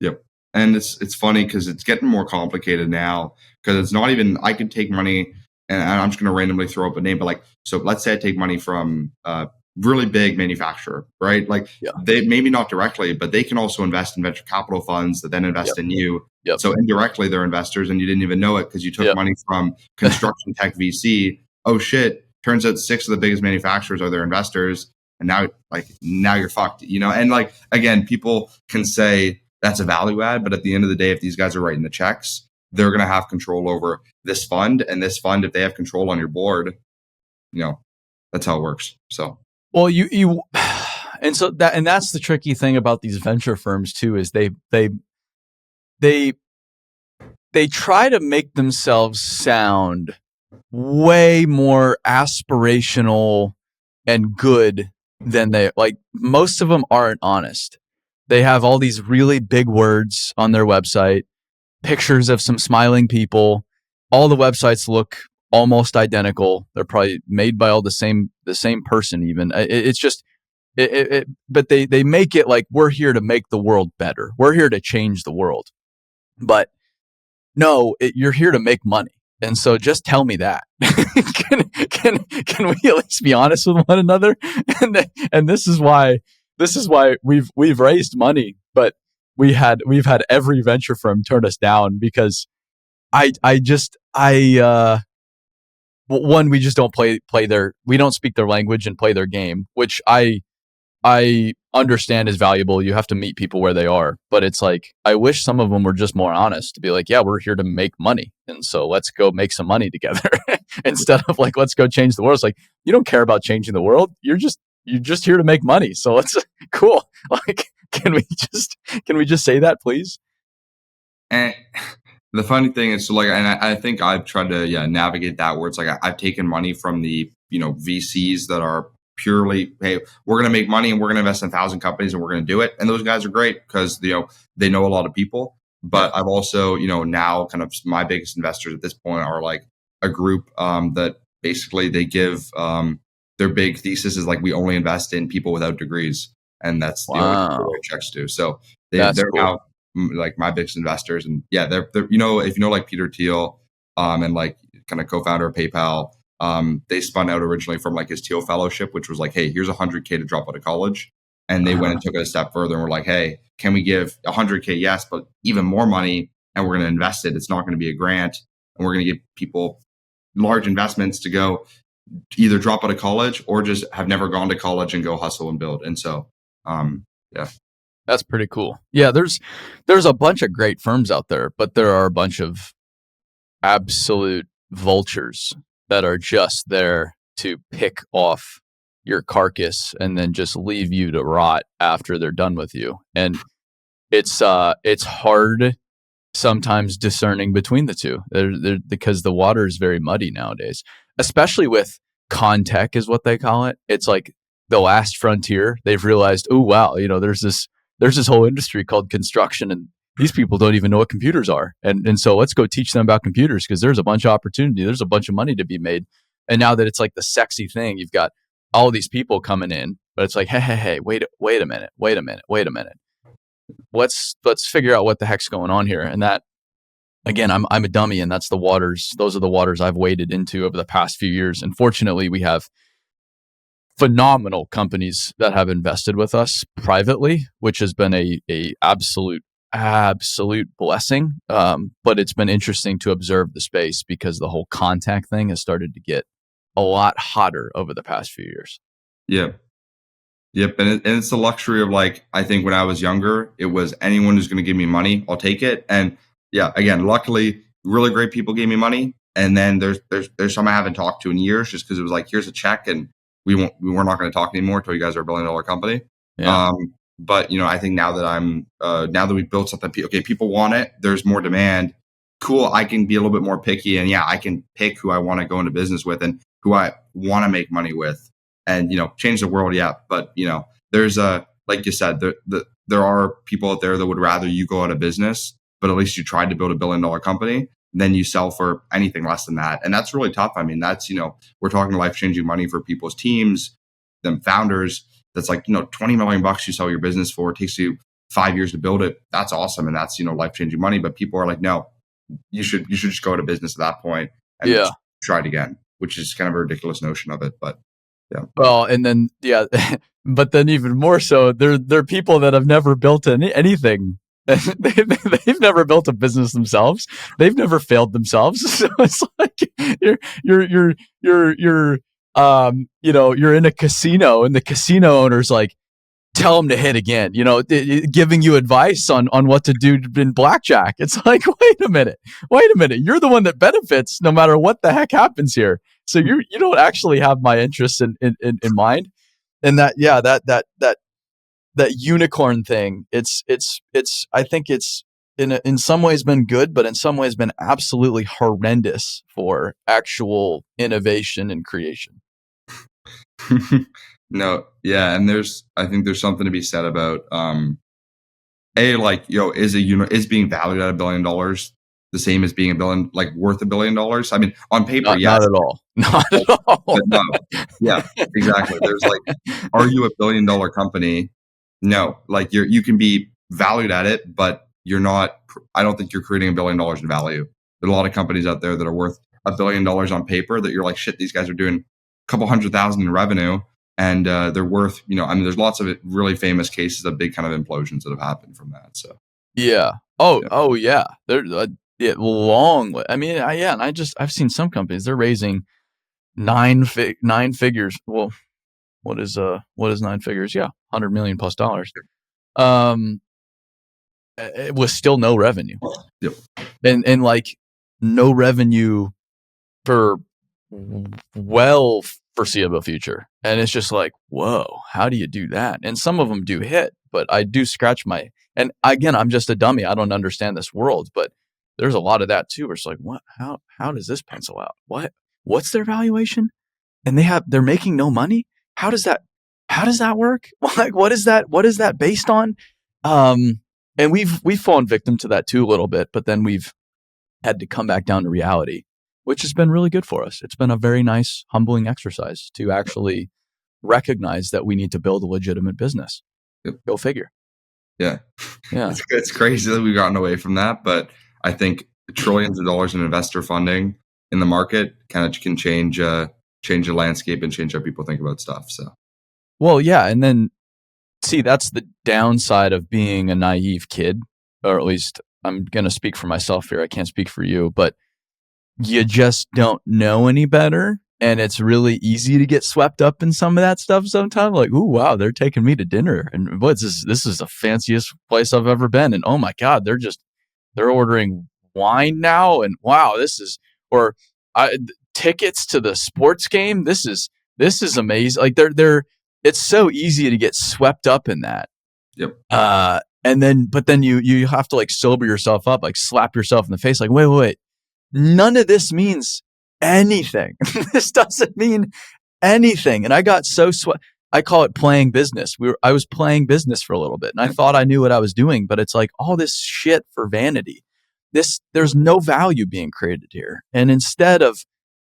Yep. And it's funny because it's getting more complicated now, because it's not even, I could take money, and I'm just going to randomly throw up a name, but like, so let's say I take money from a really big manufacturer, right? Like, they maybe not directly, but they can also invest in venture capital funds that then invest in you. Yep. So indirectly they're investors, and you didn't even know it because you took money from construction tech VC. Oh shit. Turns out 6 of the biggest manufacturers are their investors. And now you're fucked, And like, again, people can say that's a value add, but at the end of the day, if these guys are writing the checks, they're going to have control over this fund, and this fund, if they have control on your board, that's how it works. So, well, that's the tricky thing about these venture firms too, is they try to make themselves sound way more aspirational and good than they, like, most of them aren't honest. They have all these really big words on their website, pictures of some smiling people. All the websites look almost identical. They're probably made by all the same person even. It's just but they make it like, we're here to make the world better. We're here to change the world. But no, you're here to make money. And so just tell me that. Can we at least be honest with one another? And this is why we've raised money, but we've had every venture firm turn us down because one, we just don't we don't speak their language and play their game, which I understand is valuable. You have to meet people where they are, but it's like, I wish some of them were just more honest to be like, yeah, we're here to make money. And so let's go make some money together instead of like, let's go change the world. It's like, you don't care about changing the world. You're just here to make money. So let's cool. Like, can we just say that, please? And the funny thing is, so like, and I think I've tried to navigate that where it's like I've taken money from the VCs that are purely, hey, we're going to make money and we're going to invest in 1,000 companies and we're going to do it. And those guys are great because they know a lot of people. But I've also now kind of my biggest investors at this point are like a group that basically they give their big thesis is like we only invest in people without degrees, and that's the only people it checks to. So they're cool. Now like my biggest investors, and they're if like Peter Thiel and like kind of co-founder of PayPal. They spun out originally from like his Thiel fellowship, which was like, hey, here's $100K to drop out of college. And they went and took it a step further and were like, hey, can we give $100K? Yes, but even more money, and we're going to invest it. It's not going to be a grant, and we're going to give people large investments to go either drop out of college or just have never gone to college and go hustle and build. And so, that's pretty cool. Yeah, there's a bunch of great firms out there, but there are a bunch of absolute vultures that are just there to pick off your carcass and then just leave you to rot after they're done with you. And it's hard sometimes discerning between the two because the water is very muddy nowadays, especially with Contech is what they call it. It's like the last frontier. They've realized, oh wow, there's this whole industry called construction, and these people don't even know what computers are. And so let's go teach them about computers because there's a bunch of opportunity. There's a bunch of money to be made. And now that it's like the sexy thing, you've got all these people coming in, but it's like, hey, wait a minute. Let's figure out what the heck's going on here. And that, again, I'm a dummy, and those are the waters I've waded into over the past few years. And fortunately, we have phenomenal companies that have invested with us privately, which has been a absolute blessing. But it's been interesting to observe the space because the whole contact thing has started to get a lot hotter over the past few years. Yep. And it's the luxury of like, I think when I was younger, it was anyone who's going to give me money, I'll take it. And again, luckily, really great people gave me money. And then there's some I haven't talked to in years just because it was like, here's a check and we're not going to talk anymore until you guys are $1 billion company. Yeah. But I think now that we've built something, okay, people want it. There's more demand. Cool. I can be a little bit more picky, and I can pick who I want to go into business with and who I want to make money with, and change the world. Yeah, but there's like you said, there are people out there that would rather you go out of business, but at least you tried to build $1 billion company. Then you sell for anything less than that, and that's really tough. I mean, that's we're talking life-changing money for people's teams, them founders. That's like, $20 million you sell your business for. It takes you 5 years to build it. That's awesome. And that's, life-changing money. But people are like, no, you should just go to business at that point and try it again, which is kind of a ridiculous notion of it. But well, and then, but then even more so, there are people that have never built anything. They've never built a business themselves. They've never failed themselves. So it's like you're in a casino and the casino owner's like, tell them to hit again, giving you advice on what to do in blackjack. It's like, wait a minute. You're the one that benefits no matter what the heck happens here. So you don't actually have my interests in mind. And that unicorn thing, it's I think it's in some ways been good, but in some ways been absolutely horrendous for actual innovation and creation. No, yeah, and I think there's something to be said about is being valued at $1 billion the same as being worth $1 billion? I mean, on paper, not at all. Not at all. But no, yeah, exactly. There's are you $1 billion company? No, you can be valued at it, but I don't think you're creating $1 billion in value. There are a lot of companies out there that are worth $1 billion on paper that you're like, shit, these guys are doing a couple $100,000 in revenue, and they're worth, there's lots of really famous cases of big kind of implosions that have happened from that. So yeah. Oh yeah. They're long way. I mean, and I've seen some companies, they're raising nine figures. Well, what is 9 figures? Yeah, $100 million plus. It was still no revenue. Yep. And like no revenue for well foreseeable future. And it's just like, whoa, how do you do that? And some of them do hit, but I do scratch my, and again, I'm just a dummy. I don't understand this world, but there's a lot of that too. Where it's like, what, how does this pencil out? What's their valuation? And they're making no money. How does that work? Like, what is that based on? And we've fallen victim to that too a little bit, but then we've had to come back down to reality, which has been really good for us. It's been a very nice, humbling exercise to actually recognize that we need to build a legitimate business. Yep. Go figure. Yeah. Yeah. It's crazy that we've gotten away from that, but I think trillions of dollars in investor funding in the market kind of can change the landscape and change how people think about stuff. So, well, yeah. And then see, that's the downside of being a naive kid, or at least I'm going to speak for myself here. I can't speak for you, but you just don't know any better. And it's really easy to get swept up in some of that stuff sometimes. Like, ooh, wow, they're taking me to dinner. And what's this? This is the fanciest place I've ever been. And oh my God, they're ordering wine now. And wow, tickets to the sports game. This is amazing. Like it's so easy to get swept up in that. Yep. But then you have to like sober yourself up, like slap yourself in the face. Like, wait. None of this means anything. This doesn't mean anything. And I got so I call it playing business. I was playing business for a little bit and I thought I knew what I was doing, but it's like all this shit for vanity. There's no value being created here. And instead of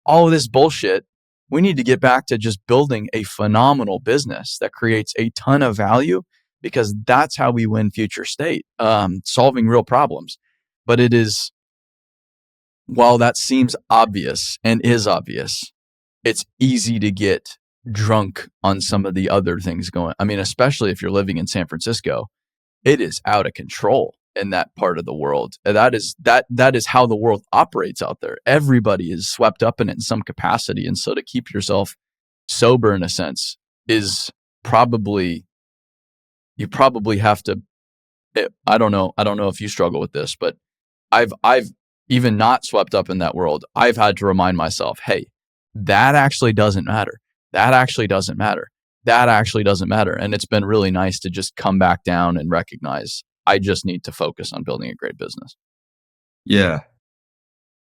all of this bullshit, we need to get back to just building a phenomenal business that creates a ton of value, because that's how we win future state, solving real problems. But it is, while that seems obvious and is obvious, it's easy to get drunk on some of the other things going. I mean, especially if you're living in San Francisco, it is out of control in that part of the world. That is how the world operates out there. Everybody is swept up in it in some capacity. And so to keep yourself sober in a sense is you probably have to, I don't know if you struggle with this, but I've even not swept up in that world, I've had to remind myself, hey, that actually doesn't matter. That actually doesn't matter. That actually doesn't matter. And it's been really nice to just come back down and recognize I just need to focus on building a great business. Yeah.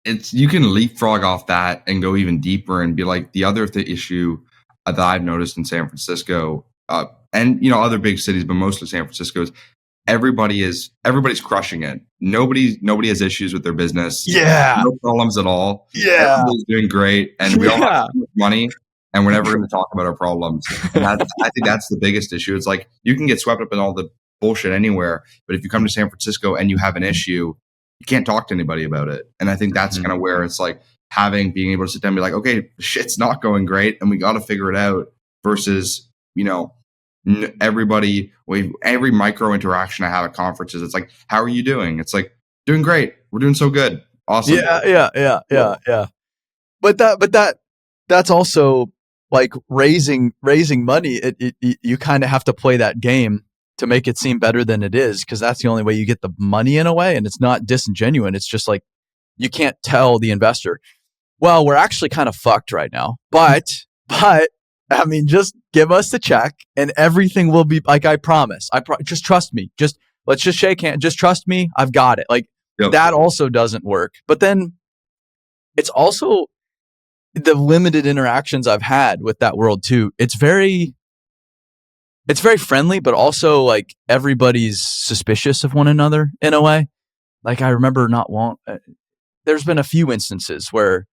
You can leapfrog off that and go even deeper and be like, the other issue that I've noticed in San Francisco, and other big cities, but mostly San Francisco, is everybody's crushing it. Nobody has issues with their business. Yeah. No problems at all. Yeah. Everybody's doing great. And we all have too much money and we're never going to talk about our problems. And I think that's the biggest issue. It's like you can get swept up in all the bullshit anywhere, but if you come to San Francisco and you have an issue, you can't talk to anybody about it. And I think that's kind of where it's like being able to sit down and be like, okay, shit's not going great and we got to figure it out, versus, every micro interaction I have at conferences, it's like, how are you doing? It's like, doing great. We're doing so good. Awesome. Yeah. But that's also like raising money. You kind of have to play that game to make it seem better than it is, because that's the only way you get the money in a way. And it's not disingenuous. It's just like, you can't tell the investor, well, we're actually kind of fucked right now, but I mean, just give us the check and everything will be like, I promise. Just trust me. Let's just shake hands. Just trust me. I've got it. Like, yep. That also doesn't work. But then it's also the limited interactions I've had with that world too. It's very friendly, but also like everybody's suspicious of one another in a way. Like I remember there's been a few instances where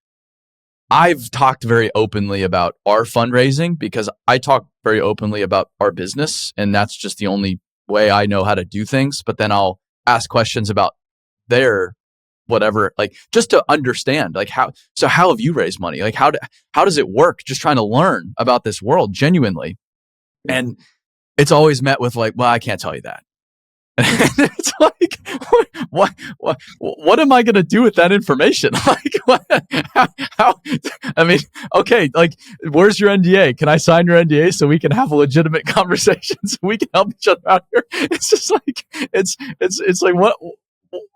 I've talked very openly about our fundraising, because I talk very openly about our business, and that's just the only way I know how to do things. But then I'll ask questions about their whatever, like just to understand, like how have you raised money? Like how does it work? Just trying to learn about this world genuinely. And it's always met with like, well, I can't tell you that. It's like, what am I going to do with that information? Like, how, I mean, okay, like, where's your NDA? Can I sign your NDA so we can have a legitimate conversation so we can help each other out here? It's just like, it's like, what,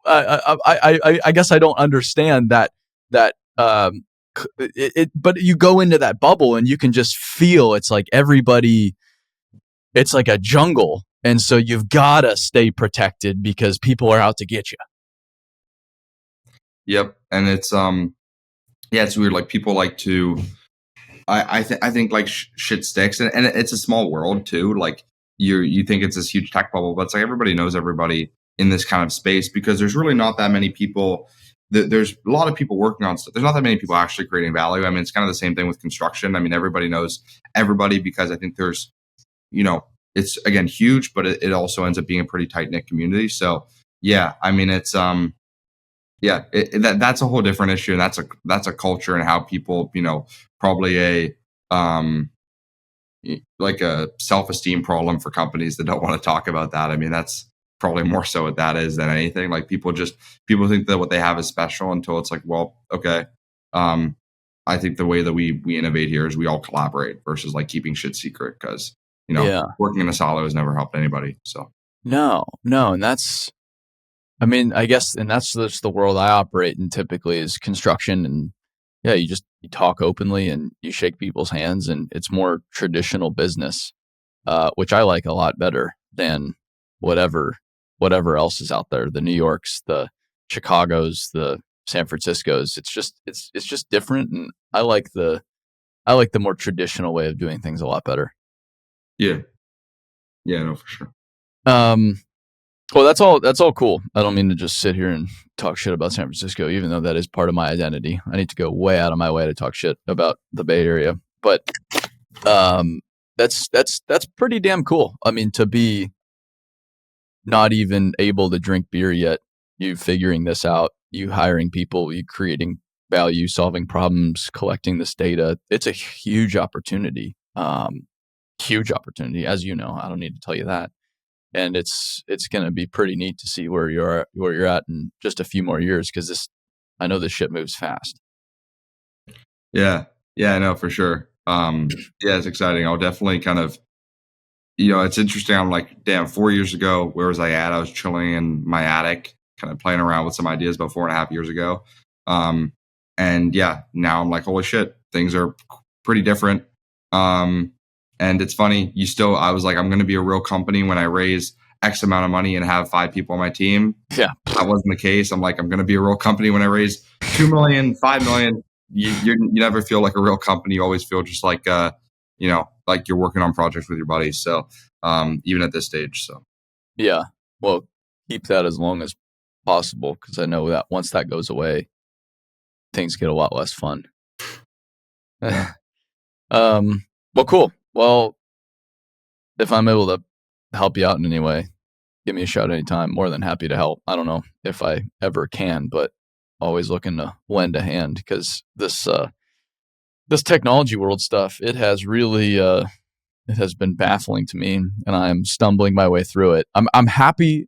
I guess I don't understand that, but you go into that bubble and you can just feel it's like everybody, it's like a jungle. And so you've got to stay protected because people are out to get you. Yep. And it's, it's weird. Like people like to, I think like shit sticks, and it's a small world too. Like you think it's this huge tech bubble, but it's like everybody knows everybody in this kind of space because there's really not that many people. There's a lot of people working on stuff. There's not that many people actually creating value. I mean, it's kind of the same thing with construction. I mean, everybody knows everybody because I think there's, it's again huge, but it also ends up being a pretty tight knit community. So yeah, I mean it's that's a whole different issue, and that's a culture and how people probably a like a self-esteem problem for companies that don't want to talk about that. I mean that's probably more so what that is than anything. Like people think that what they have is special until it's like, well, okay. I think the way that we innovate here is we all collaborate versus like keeping shit secret because. Working in a silo has never helped anybody. So no. And that's, I mean, I guess, and that's just the world I operate in typically is construction. And yeah, you talk openly and you shake people's hands and it's more traditional business, which I like a lot better than whatever else is out there. The New Yorks, the Chicagos, the San Franciscos. It's just different. And I like the more traditional way of doing things a lot better. Yeah, no, for sure. Well, that's all cool. I don't mean to just sit here and talk shit about San Francisco, even though that is part of my identity. I need to go way out of my way to talk shit about the Bay Area. But that's pretty damn cool. I mean, to be not even able to drink beer yet, you figuring this out, you hiring people, you creating value, solving problems, collecting this data. It's a huge opportunity. Huge opportunity, as you know. I don't need to tell you that. And it's going to be pretty neat to see where you're at in just a few more years because I know this shit moves fast. Yeah, I know for sure. It's exciting. I'll definitely kind of, it's interesting. I'm like, damn, 4 years ago, where was I at? I was chilling in my attic, kind of playing around with some ideas about 4.5 years ago. And yeah, now I'm like, holy shit, things are pretty different. And it's funny, I was like, I'm going to be a real company when I raise X amount of money and have 5 people on my team. Yeah. That wasn't the case. I'm like, I'm going to be a real company when I raise 2 million, 5 million. You never feel like a real company. You always feel just like, like you're working on projects with your buddies. So, even at this stage. So, yeah. Well, keep that as long as possible because I know that once that goes away, things get a lot less fun. Well, cool. Well, if I'm able to help you out in any way, give me a shout anytime. More than happy to help. I don't know if I ever can, but always looking to lend a hand because this technology world stuff, it has really it has been baffling to me, and I'm stumbling my way through it. I'm happy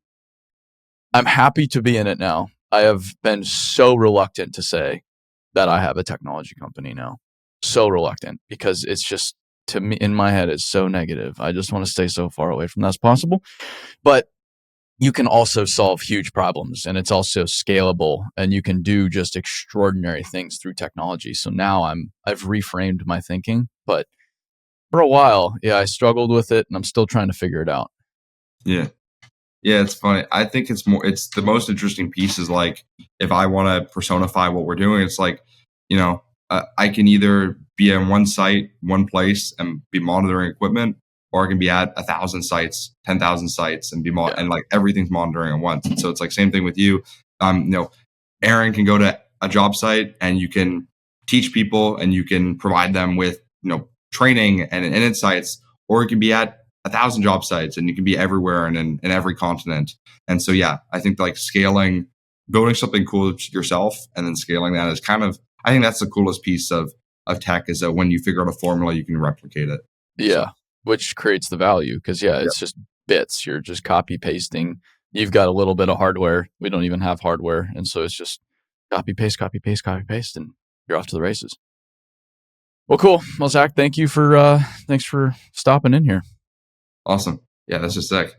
to be in it now. I have been so reluctant to say that I have a technology company now. So reluctant because it's just, to me, in my head, it's so negative. I just want to stay so far away from that as possible. But you can also solve huge problems, and it's also scalable, and you can do just extraordinary things through technology. So now I've reframed my thinking, but for a while, I struggled with it, and I'm still trying to figure it out. Yeah, it's funny. I think it's the most interesting piece is like, if I want to personify what we're doing, it's like, I can either be in one site, one place, and be monitoring equipment, or I can be at 1,000 sites, 10,000 sites, and and like everything's monitoring at once. And so it's like same thing with you. Aaron can go to a job site and you can teach people and you can provide them with training and insights, or you can be at 1,000 job sites, and you can be everywhere and in every continent. And so, yeah, I think like scaling, building something cool yourself and then scaling that is kind of, I think that's the coolest piece of tech, is that when you figure out a formula, you can replicate it. Yeah. So, which creates the value. Cause it's just bits. You're just copy pasting. You've got a little bit of hardware. We don't even have hardware. And so it's just copy, paste, copy, paste, copy, paste, and you're off to the races. Well, cool. Well, Zach, thanks for stopping in here. awesome. Yeah, that's just sick.